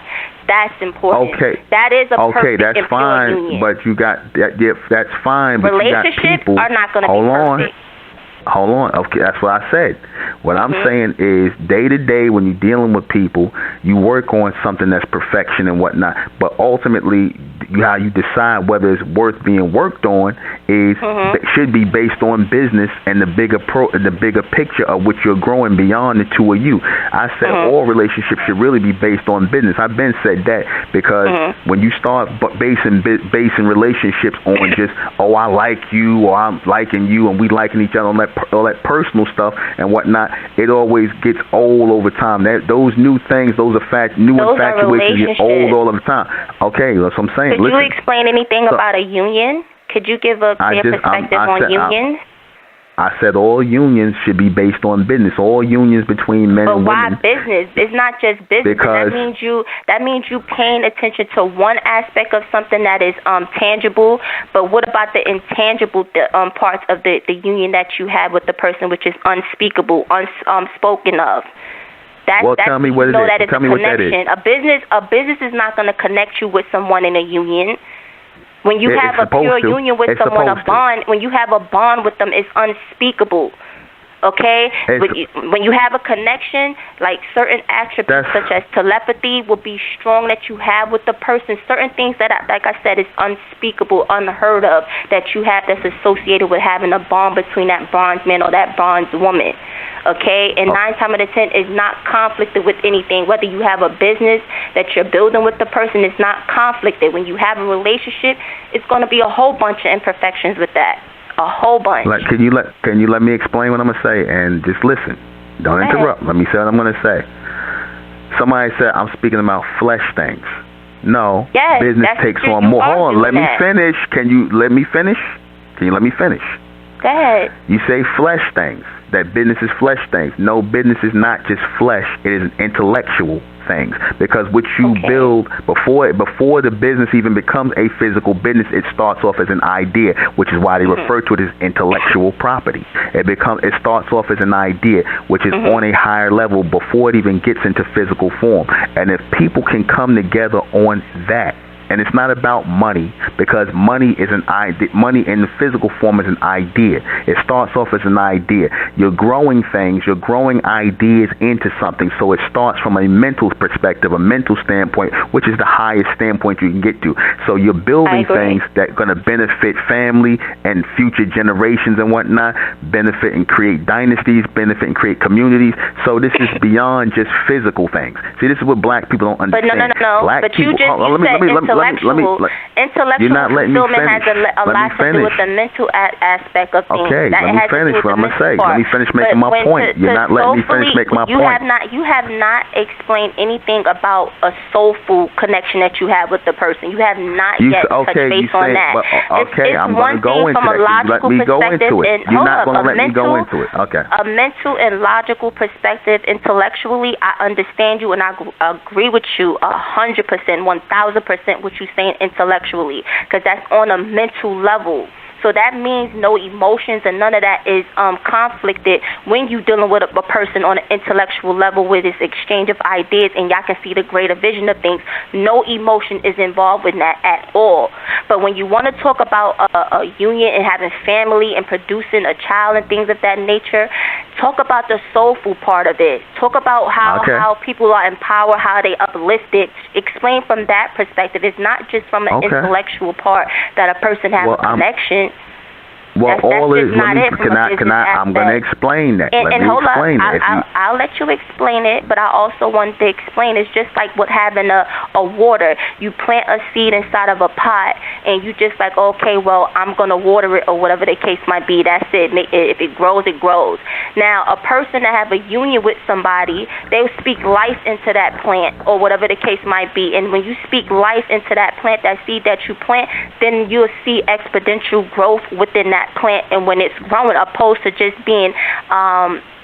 That's important. Okay. That is a perfect that's and fine, pure union. But you got that. Yeah, that's fine. But relationships you got people, are not going to be perfect. Hold on. Okay, that's what I said. What I'm saying is day to day when you're dealing with people, you work on something that's perfection and whatnot. But ultimately, how you decide whether it's worth being worked on is should be based on business and the bigger picture of what you're growing beyond the two of you. I said all relationships should really be based on business. I've been said that because when you start basing relationships on just I like you or I'm liking you and we liking each other on all that personal stuff and whatnot, it always gets old over time. Those new things, those infatuations get old all of the time. Okay, that's what I'm saying. Could you explain anything about a union? Could you give a clear perspective on unions? I said all unions should be based on business. All unions between men and women. But why business? It's not just business. Because that means you paying attention to one aspect of something that is tangible. But what about the intangible parts of the union that you have with the person, which is unspeakable, unspoken of? Tell me what it is. Tell me what that is. A business is not going to connect you with someone in a union. When you have a pure union with someone, when you have a bond with them, it's unspeakable. Okay? When you have a connection, like certain attributes such as telepathy will be strong that you have with the person. Certain things that, like I said, is unspeakable, unheard of, that you have that's associated with having a bond between that bronze man or that bronze woman. Okay? And 9 times out of 10 is not conflicted with anything. Whether you have a business that you're building with the person, it's not conflicted. When you have a relationship, it's going to be a whole bunch of imperfections with that. A whole bunch. Can you let me explain what I'm gonna say and just listen? Don't interrupt. Let me say what I'm gonna say. Somebody said I'm speaking about flesh things. No, business takes on more. Hold on, let me finish. Can you let me finish? Can you let me finish? Go ahead. You say flesh things. That business is flesh things. No, business is not just flesh. It is an intellectual things, because what you build before the business even becomes a physical business, it starts off as an idea, which is why they refer to it as intellectual property. It starts off as an idea, which is on a higher level before it even gets into physical form. And if people can come together on that and it's not about money, because money is an idea. Money in the physical form is an idea. It starts off as an idea. You're growing things, you're growing ideas into something, so it starts from a mental perspective, a mental standpoint, which is the highest standpoint you can get to. So you're building things that are going to benefit family and future generations and whatnot, benefit and create dynasties, benefit and create communities. So this is beyond just physical things. See, this is what black people don't understand. But no. Black but people, you just intellectual fulfillment has a lot to do with the mental aspect of things. Okay, let me finish what I'm going to say. Let me finish making my point. You're not letting me finish making my point. You have not explained anything about a soulful connection that you have with the person. You have not yet touched base on that. Okay, I'm going to go into that. Let me go into it. You're not going to let me go into it. Okay. A mental and logical perspective, intellectually, I understand you and I agree with you 100%, 1,000% what you're saying intellectually, because that's on a mental level. So that means no emotions and none of that is conflicted when you're dealing with a person on an intellectual level with this exchange of ideas and y'all can see the greater vision of things. No emotion is involved with that at all. But when you want to talk about a union and having family and producing a child and things of that nature, talk about the soulful part of it. Talk about how people are empowered, how they uplifted. Explain from that perspective. It's not just from an intellectual part that a person has a connection. Well, all is. I'm going to explain that. And hold up, I'll let you explain it, but I also want to explain it's just like what having a water. You plant a seed inside of a pot, and you just like, okay, well, I'm going to water it or whatever the case might be. That's it. If it grows, it grows. Now, a person that have a union with somebody, they will speak life into that plant or whatever the case might be. And when you speak life into that plant, that seed that you plant, then you'll see exponential growth within that plant and when it's growing, opposed to just being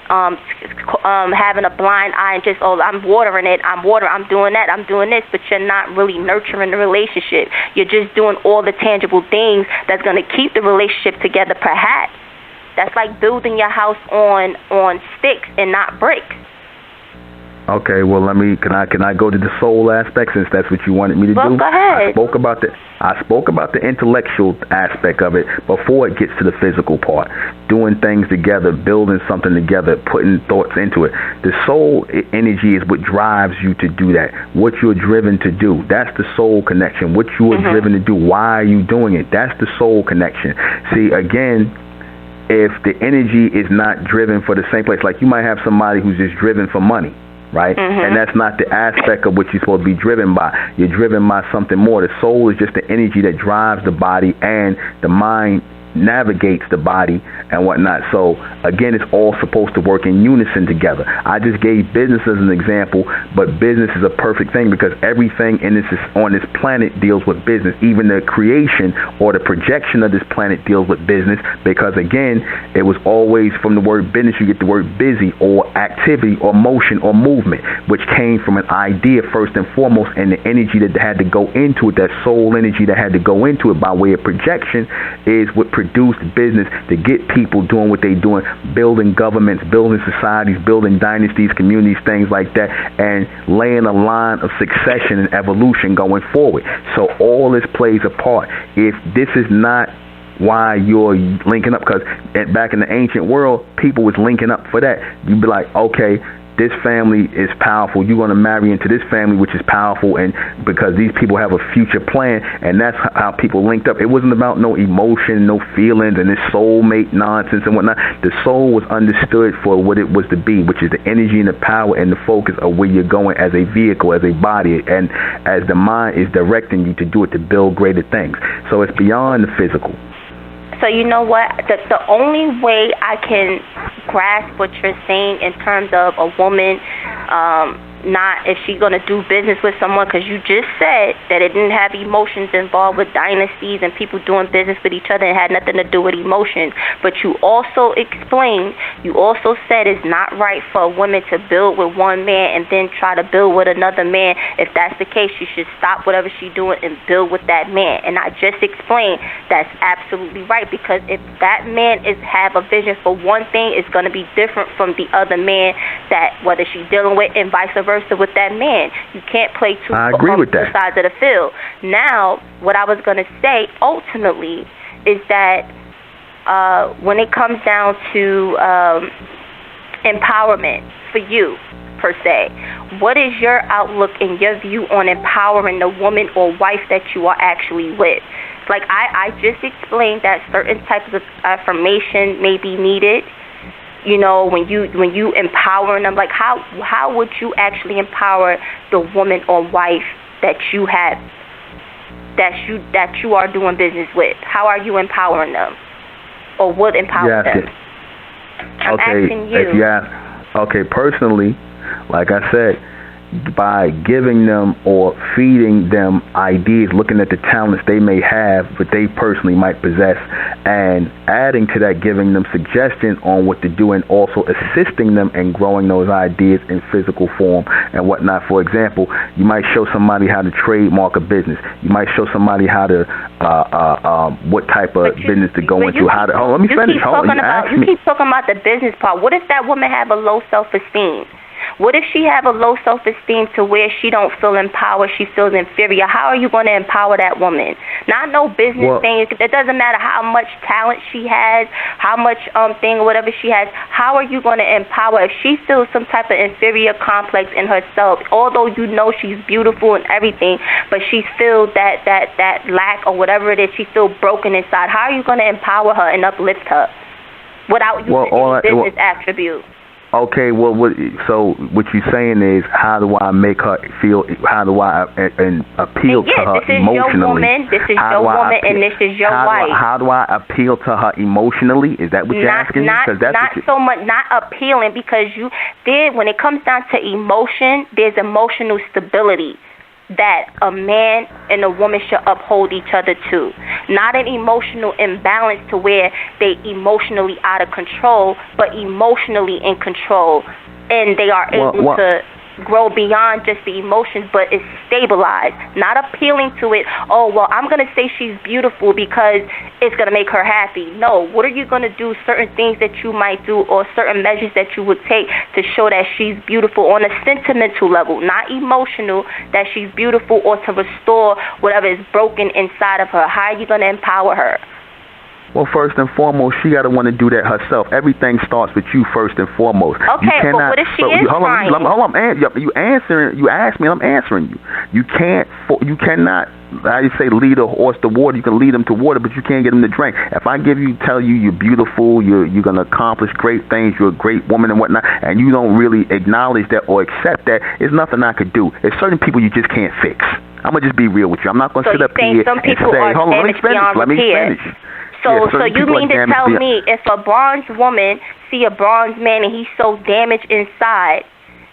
having a blind eye and just, I'm watering it, I'm doing that, I'm doing this, but you're not really nurturing the relationship. You're just doing all the tangible things that's going to keep the relationship together, perhaps. That's like building your house on sticks and not bricks. Okay, well, can I go to the soul aspect, since that's what you wanted me to do? Go ahead. I spoke about the intellectual aspect of it before it gets to the physical part. Doing things together, building something together, putting thoughts into it. The soul energy is what drives you to do that. What you're driven to do. That's the soul connection. What you are driven to do. Why are you doing it? That's the soul connection. See, again, if the energy is not driven for the same place, like you might have somebody who's just driven for money. Right? And that's not the aspect of what you're supposed to be driven by. You're driven by something more. The soul is just the energy that drives the body, and the mind navigates the body and whatnot. So again, it's all supposed to work in unison together. I just gave business as an example, but business is a perfect thing because everything on this planet deals with business. Even the creation or the projection of this planet deals with business, because again, it was always from the word business you get the word busy or activity or motion or movement, which came from an idea first and foremost, and the energy that had to go into it, that soul energy that had to go into it by way of projection, is what produced business to get people doing what they're doing, building governments, building societies, building dynasties, communities, things like that, and laying a line of succession and evolution going forward. So all this plays a part. If this is not why you're linking up, because back in the ancient world, people was linking up for that. You'd be like, okay, this family is powerful. You're going to marry into this family, which is powerful, and because these people have a future plan, and that's how people linked up. It wasn't about no emotion, no feelings, and this soulmate nonsense and whatnot. The soul was understood for what it was to be, which is the energy and the power and the focus of where you're going as a vehicle, as a body, and as the mind is directing you to do it, to build greater things. So it's beyond the physical. So you know what? The only way I can grasp what you're saying in terms of a woman, not if she's going to do business with someone, because you just said that it didn't have emotions involved with dynasties and people doing business with each other. It had nothing to do with emotions. But you also said it's not right for a woman to build with one man and then try to build with another man. If that's the case, she should stop whatever she's doing and build with that man. And I just explained that's absolutely right, because if that man have a vision for one thing, it's going to be different from the other man that whether she's dealing with, and vice versa. versa with that man. You can't play two sides of the field. Now, what I was going to say ultimately is that when it comes down to empowerment for you, per se, what is your outlook and your view on empowering the woman or wife that you are actually with? Like I just explained that certain types of affirmation may be needed. You know, when you empowering them, like how would you actually empower the woman or wife that you have, that you are doing business with? How are you empowering them, or would empower them? I'm asking you. Okay, personally, like I said, by giving them or feeding them ideas, looking at the talents they may have, but they personally might possess, and adding to that, giving them suggestions on what to do, and also assisting them in growing those ideas in physical form and whatnot. For example, you might show somebody how to trademark a business. You might show somebody how to what type of business to go into. Let me finish. You keep talking about the business part. What if that woman have a low self-esteem? What if she have a low self-esteem to where she don't feel empowered, she feels inferior? How are you going to empower that woman? Not no business thing. It doesn't matter how much talent she has, how much thing or whatever she has. How are you going to empower if she feels some type of inferior complex in herself? Although you know she's beautiful and everything, but she feels that lack or whatever it is, she feels broken inside. How are you going to empower her and uplift her without using any business attribute? Okay, so what you're saying is, how do I make her feel? How do I appeal to her emotionally? This is your woman, and this is your wife. How do I appeal to her emotionally? Is that what you're asking? Not so much, not appealing, because when it comes down to emotion, there's emotional stability that a man and a woman should uphold each other to. Not an emotional imbalance to where they emotionally out of control, but emotionally in control. And they are able to grow beyond just the emotions, but it's stabilized. Not appealing to it, I'm going to say she's beautiful because it's going to make her happy. No, what are you going to do? Certain things that you might do, or certain measures that you would take to show that she's beautiful on a sentimental level, not emotional, that she's beautiful, or to restore whatever is broken inside of her. How are you going to empower her? Well, first and foremost, she got to want to do that herself. Everything starts with you first and foremost. Okay, but what if she is trying? Hold on, you answering? You asked me, and I'm answering you. You cannot. How you say, lead a horse to water? You can lead them to water, but you can't get them to drink. If I tell you you're beautiful, you're gonna accomplish great things, you're a great woman and whatnot, and you don't really acknowledge that or accept that, there's nothing I could do. There's certain people you just can't fix. I'm gonna just be real with you. I'm not gonna sit up here and say, hold on, let me finish. So you mean to tell me if a bronze woman see a bronze man and he's so damaged inside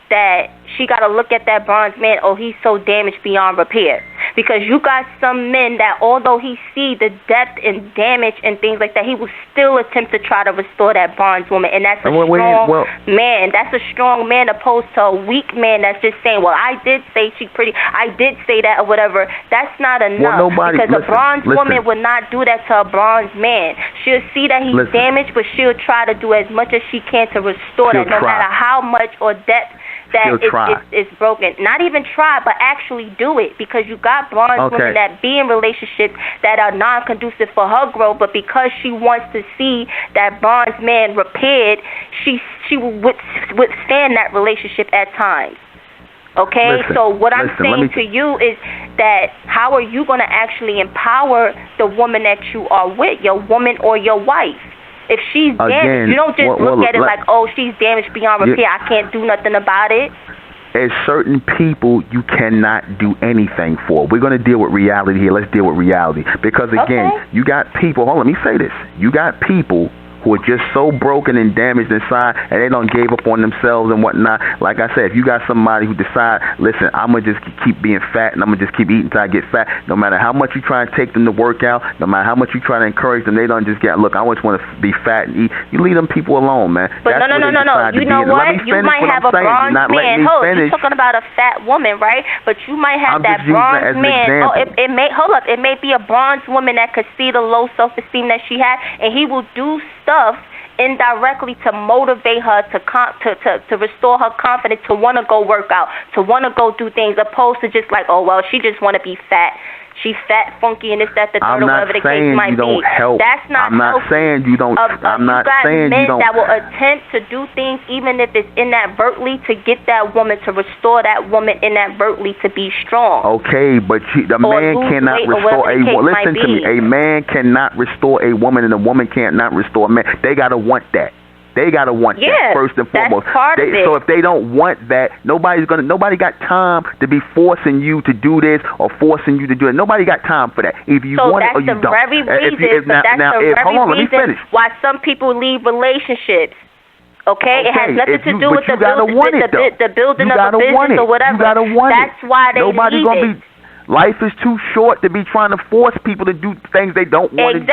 that she got to look at that bronze man, he's so damaged beyond repair? Because you got some men that, although he see the depth and damage and things like that, he will still attempt to try to restore that bronze woman. And that's a strong man. That's a strong man opposed to a weak man that's just saying, I did say she's pretty, I did say that, or whatever. That's not enough. Because a bronze woman would not do that to a bronze man. She'll see that he's damaged, but she'll try to do as much as she can to restore that, no matter how much or depth that it's broken. Not even try, but actually do it, because you got bronze women that be in relationships that are non-conducive for her growth, but because she wants to see that bronze man repaired, she will withstand that relationship at times. Okay, so what I'm saying to you is that how are you going to actually empower the woman that you are with, your woman or your wife? If she's damaged, you don't just look at it like, she's damaged beyond repair, I can't do nothing about it. There's certain people you cannot do anything for. We're going to deal with reality here. Let's deal with reality. Because, again, you got people, let me say this. You got people who are just so broken and damaged inside, and they don't gave up on themselves and whatnot. Like I said, if you got somebody who decide, listen, I'm going to just keep being fat, and I'm going to just keep eating until I get fat, no matter how much you try and take them to work out, no matter how much you try to encourage them, they don't just get, look, I just want to be fat and eat. You leave them people alone, man. But no. You know what? You might have a bronze man. You're talking about a fat woman, right? But you might have that bronze man. It may be a bronze woman that could see the low self-esteem that she has, and he will do stuff indirectly to motivate her to restore her confidence, to want to go work out, to want to go do things, opposed to just like, oh, well, she just want to be fat. She's fat, funky, and this, that, the third, or whatever the case might be. That's not I'm not saying you don't. I'm not saying you don't. Men that will attempt to do things, even if it's inadvertently, to get that woman, to restore that woman inadvertently to be strong. Okay, but the man cannot restore a woman. Listen to me. A man cannot restore a woman, and a woman cannot restore a man. They gotta want that. They gotta want that first and foremost. That's part of it. So if they don't want that, nobody got time to be forcing you to do this or forcing you to do it. Nobody got time for that. Either you want it or you don't. That's the very reason why some people leave relationships. Okay? It has nothing to do with the building of a business or whatever. That's why they leave it. Life is too short to be trying to force people to do things they don't want to do.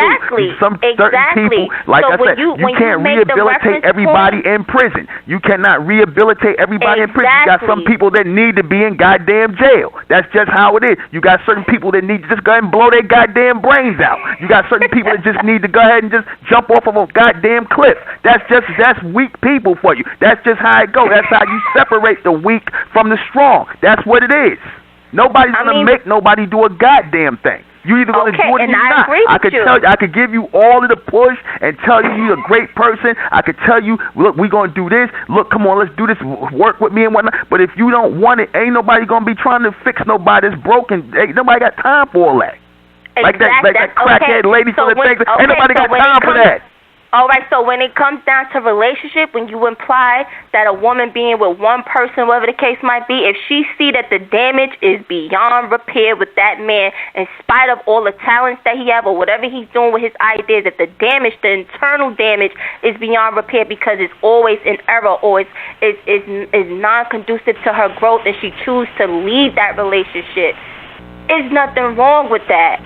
Certain people, like I said, you can't rehabilitate everybody in prison. You cannot rehabilitate everybody in prison. You got some people that need to be in goddamn jail. That's just how it is. You got certain people that need to just go ahead and blow their goddamn brains out. You got certain people that just need to go ahead and just jump off of a goddamn cliff. That's weak people for you. That's just how it goes. That's how you separate the weak from the strong. That's what it is. Nobody's gonna make nobody do a goddamn thing. You either gonna do it or you're not. I could tell you, I could give you all of the push and tell you you're a great person. I could tell you, look, we're gonna do this. Look, come on, let's do this. Work with me and whatnot. But if you don't want it, ain't nobody gonna be trying to fix nobody that's broken. Ain't nobody got time for all that. Like that crackhead lady for the things. Ain't nobody got time for that. All right, so when it comes down to relationship, when you imply that a woman being with one person, whatever the case might be, if she see that the damage is beyond repair with that man, in spite of all the talents that he have or whatever he's doing with his ideas, that the damage, the internal damage is beyond repair because it's always in error or it's non-conducive to her growth and she chooses to leave that relationship, there's nothing wrong with that.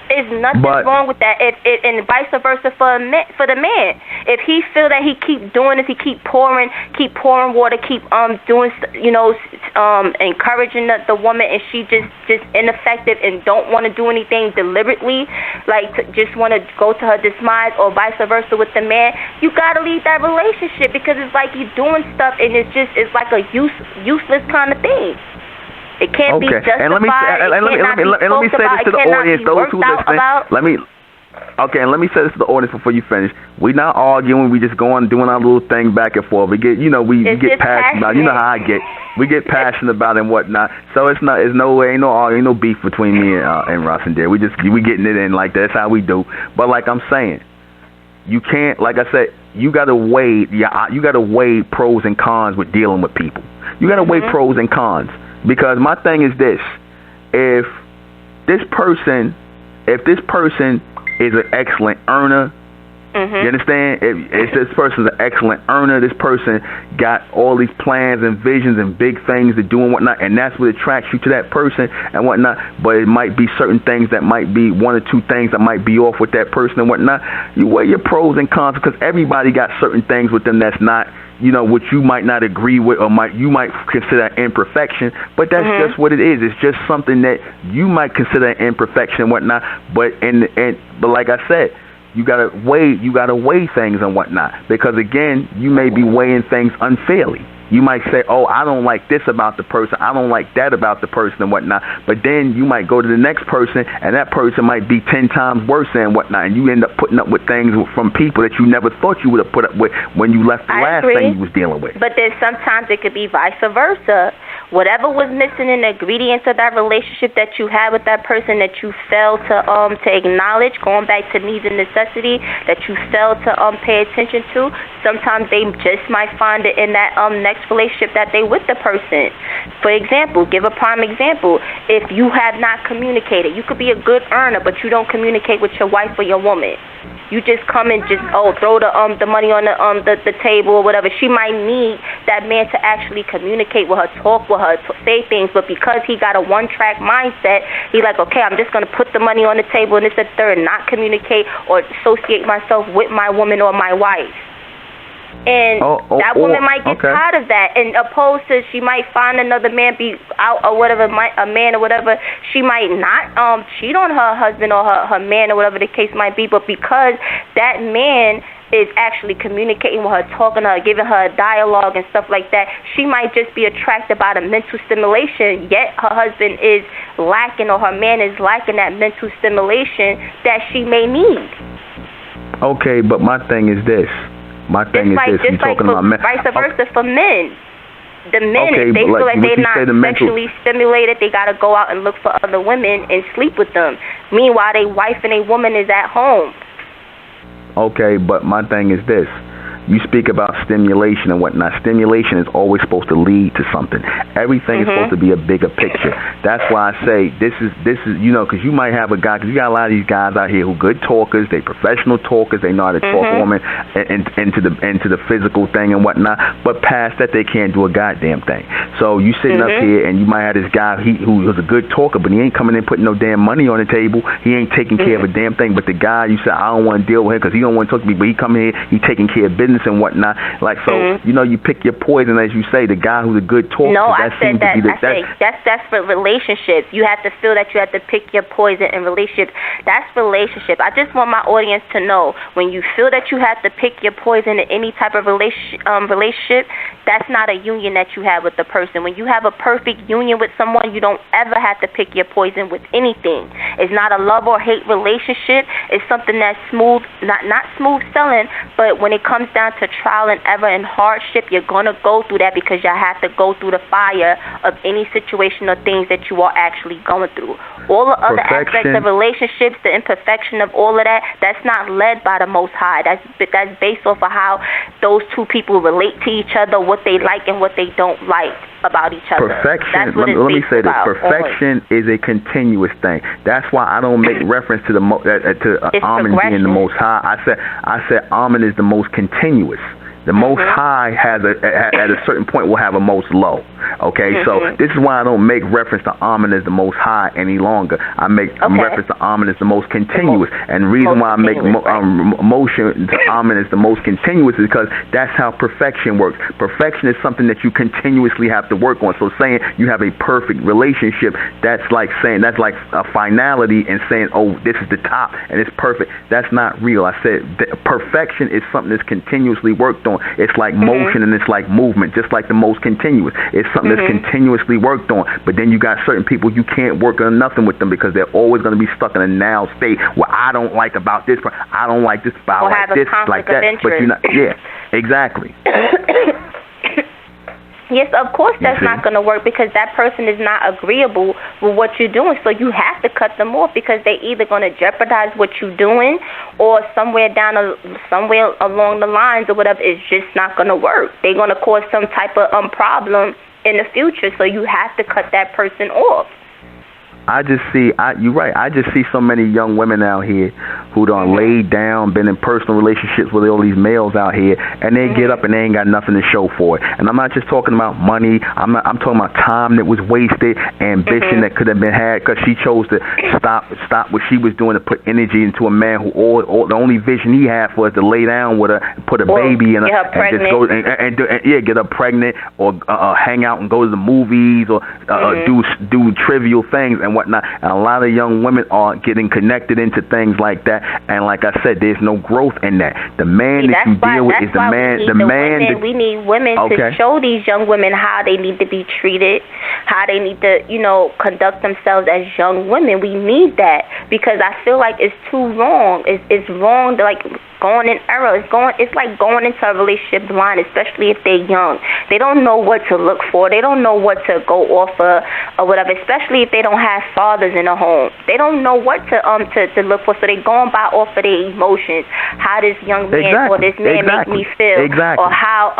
There's nothing wrong with that. And vice versa for the man. If he feel that he keep doing this, he keep pouring water, keep doing, encouraging the woman, and she just ineffective and don't want to do anything deliberately, like just want to go to her demise, or vice versa with the man, you gotta leave that relationship because it's like you doing stuff and it's like a useless kind of thing. It can't be justified. And let me say this to the audience, those who listen. And let me say this to the audience before you finish. We're not arguing. We just going doing our little thing back and forth. We get, we get passionate about it. You know how I get. We get passionate about it and whatnot. So ain't no beef between me and Ross and Dare. We getting it in like that. That's how we do. But like I'm saying, you can't. Like I said, you gotta weigh pros and cons with dealing with people. You gotta weigh pros and cons. Because my thing is this: if this person is an excellent earner, you understand? If this person's an excellent earner, this person got all these plans and visions and big things to do and whatnot, and that's what attracts you to that person and whatnot. But it might be certain things that might be one or two things that might be off with that person and whatnot. You weigh your pros and cons because everybody got certain things with them that's not, what you might not agree with or you might consider imperfection, but that's just what it is. It's just something that you might consider imperfection and whatnot. But like I said, you gotta weigh things and whatnot, because again, you may be weighing things unfairly. You might say, oh, I don't like this about the person, I don't like that about the person and whatnot, but then you might go to the next person and that person might be 10 times worse and whatnot, and you end up putting up with things from people that you never thought you would have put up with when you left the last thing you was dealing with. But then sometimes it could be vice versa. Whatever was missing in the ingredients of that relationship that you had with that person that you failed to acknowledge, going back to needs and necessity, that you failed to pay attention to, sometimes they just might find it in that next relationship that they with the person. For example, give a prime example. If you have not communicated, you could be a good earner, but you don't communicate with your wife or your woman. You just come and just throw the money on the table or whatever. She might need that man to actually communicate with her, talk with her, say things. But because he got a one-track mindset, he's like, okay, I'm just going to put the money on the table and this and third, not communicate or associate myself with my woman or my wife. And that woman might get tired of that, and opposed to she might find another man, be out or whatever, a man or whatever. She might not cheat on her husband or her man or whatever the case might be, but because that man is actually communicating with her, talking to her, giving her a dialogue and stuff like that, she might just be attracted by the mental stimulation, yet her husband is lacking, or her man is lacking that mental stimulation that she may need. Okay, but my thing is this. My thing is this. You're talking about men. Vice versa for men. The men, if they feel like they're not sexually stimulated, they got to go out and look for other women and sleep with them. Meanwhile, their wife and a woman is at home. Okay, but my thing is this. You speak about stimulation and whatnot. Stimulation is always supposed to lead to something. Everything is supposed to be a bigger picture. That's why I say this is you know, because you might have a guy, because you got a lot of these guys out here who good talkers, they professional talkers, they know how to talk a woman into the physical thing and whatnot, but past that they can't do a goddamn thing. So you sitting up here and you might have this guy who was a good talker, but he ain't coming in putting no damn money on the table. He ain't taking care of a damn thing. But the guy, you say, I don't want to deal with him because he don't want to talk to me, but he come here, he taking care of business and whatnot. Like, so, you know, you pick your poison, as you say. The guy who's a good talker. No, I said that. That's for relationships. You have to feel that you have to pick your poison in relationships. That's relationship. I just want my audience to know, when you feel that you have to pick your poison in any type of relationship, that's not a union that you have with the person. When you have a perfect union with someone, you don't ever have to pick your poison with anything. It's not a love or hate relationship. It's something that's smooth, not smooth selling, but when it comes down to trial and error and hardship, you're going to go through that because you have to go through the fire of any situation or things that you are actually going through. All the other aspects of relationships, the imperfection of all of that, that's not led by the Most High. That's based off of how those two people relate to each other, what they like and what they don't like about each other. Perfection, let me say this. Perfection is a continuous thing. That's why I don't make reference to Amen being the Most High. I said Amen is the most continuous. The Most High has at a certain point will have a most low. Okay, so this is why I don't make reference to Amen as the Most High any longer. I make reference to Amen as the most continuous. And the reason why I make motion to Amen as the most continuous is because that's how perfection works. Perfection is something that you continuously have to work on. So saying you have a perfect relationship, that's like a finality and saying, oh, this is the top and it's perfect. That's not real. I said perfection is something that's continuously worked on. It's like motion and it's like movement, just like the most continuous. It's something that's continuously worked on. But then you got certain people, you can't work on nothing with them because they're always going to be stuck in a now state where I don't like about this, I don't like this, but I like this, like that. But you're not, exactly. Yes, of course that's not going to work because that person is not agreeable with what you're doing. So you have to cut them off because they're either going to jeopardize what you're doing or somewhere along the lines or whatever, it's just not going to work. They're going to cause some type of problem in the future. So you have to cut that person off. You're right. I just see so many young women out here who done laid down, been in personal relationships with all these males out here, and they get up and they ain't got nothing to show for it. And I'm not just talking about money. I'm talking about time that was wasted, ambition that could have been had because she chose to stop what she was doing to put energy into a man who the only vision he had was to lay down with her, put a baby in her, and just go and get her pregnant or hang out and go to the movies or do trivial things and whatnot. And a lot of young women are getting connected into things like that. And like I said, there's no growth in that. The man that you deal with is the man. We need women to show these young women how they need to be treated, how they need to, conduct themselves as young women. We need that because I feel like it's too wrong. It's wrong to going in error. It's like going into a relationship blind, especially if they're young. They don't know what to look for. They don't know what to go off of or whatever, especially if they don't have fathers in the home. They don't know what to look for, so they're going by off of their emotions. How this young man or this man make me feel, or how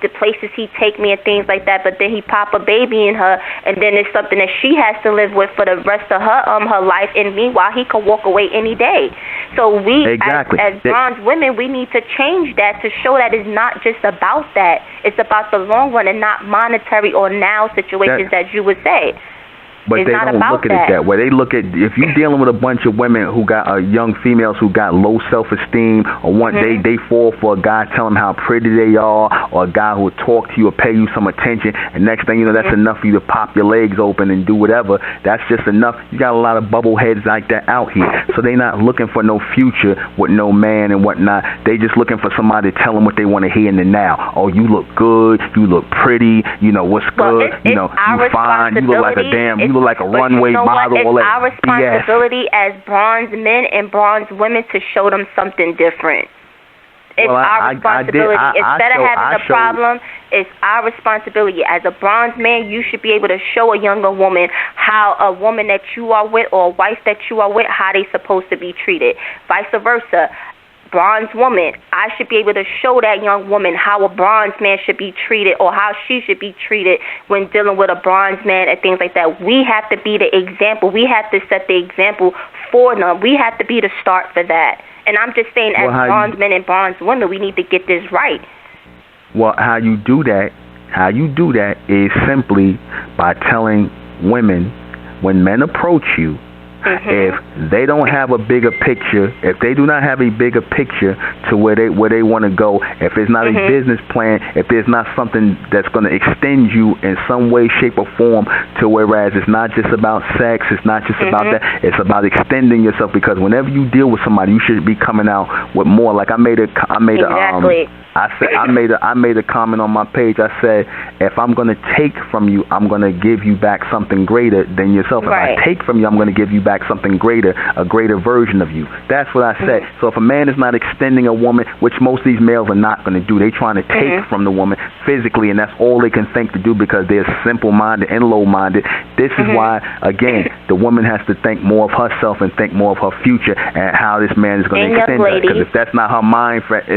the places he take me and things like that. But then he pop a baby in her, and then it's something that she has to live with for the rest of her life. And meanwhile, he could walk away any day. So we, as bronze women, we need to change that to show that it's not just about that. It's about the long run and not monetary or now situations, as you would say. But it's they not don't about look at it that way. They look at, if you're dealing with a bunch of women who got young females who got low self-esteem, or they fall for a guy telling them how pretty they are, or a guy who will talk to you or pay you some attention, and next thing you know, that's enough for you to pop your legs open and do whatever. That's just enough. You got a lot of bubble heads like that out here. So they not looking for no future with no man and whatnot. They just looking for somebody to tell them what they want to hear in the now. Oh, you look good. You look pretty. You know what's good. You know, you fine. You look like a damn. You look like a runway model. It's our responsibility as bronze men and bronze women to show them something different. It's our responsibility. Instead of having a problem, it's our responsibility. As a bronze man, you should be able to show a younger woman how a woman that you are with or a wife that you are with, how they supposed to be treated. Vice versa. Bronze woman, I should be able to show that young woman how a bronze man should be treated or how she should be treated when dealing with a bronze man and things like that. We have to be the example. We have to set the example for them. We have to be the start for that. And I'm just saying, as bronze men and bronze women, we need to get this right. Well, how you do that is simply by telling women, when men approach you, if they don't have a bigger picture, if they do not have a bigger picture to where they want to go, if it's not a business plan, if there's not something that's going to extend you in some way, shape, or form, to whereas it's not just about sex, it's not just about that, it's about extending yourself. Because whenever you deal with somebody, you should be coming out with more. Like I made a comment on my page. I said, if I'm going to take from you, I'm going to give you back something greater than yourself. If I take from you, I'm going to give you back something greater, a greater version of you. That's what I said. So if a man is not extending a woman, which most of these males are not going to do, they're trying to take from the woman physically, and that's all they can think to do because they're simple-minded and low-minded. This is why, again, the woman has to think more of herself and think more of her future and how this man is going to extend her. Because if that's not her mindset,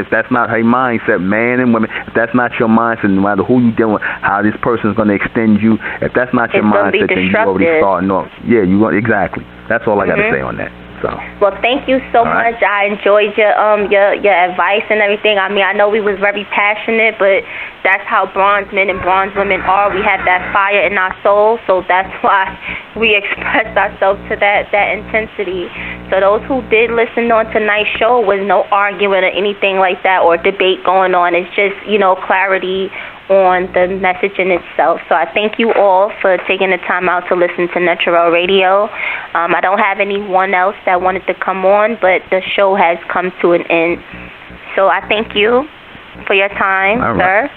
man and women, if that's not your mindset, no matter who you're dealing with, how this person is going to extend you, if that's not your mindset, then you already starting off. Yeah, exactly. That's all I got to say on that. So. Well, thank you so much. I enjoyed your advice and everything. I mean, I know we was very passionate, but that's how bronze men and bronze women are. We have that fire in our soul, so that's why we expressed ourselves to that intensity. So those who did listen on tonight's show, was no arguing or anything like that or debate going on. It's just, clarity on the message in itself. So I thank you all for taking the time out to listen to NETERAL Radio. I don't have anyone else that wanted to come on, but the show has come to an end. So I thank you for your time, sir.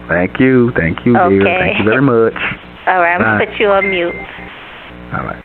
Thank you. Thank you, dear. Thank you very much. All right, I'm going to put you on mute. All right.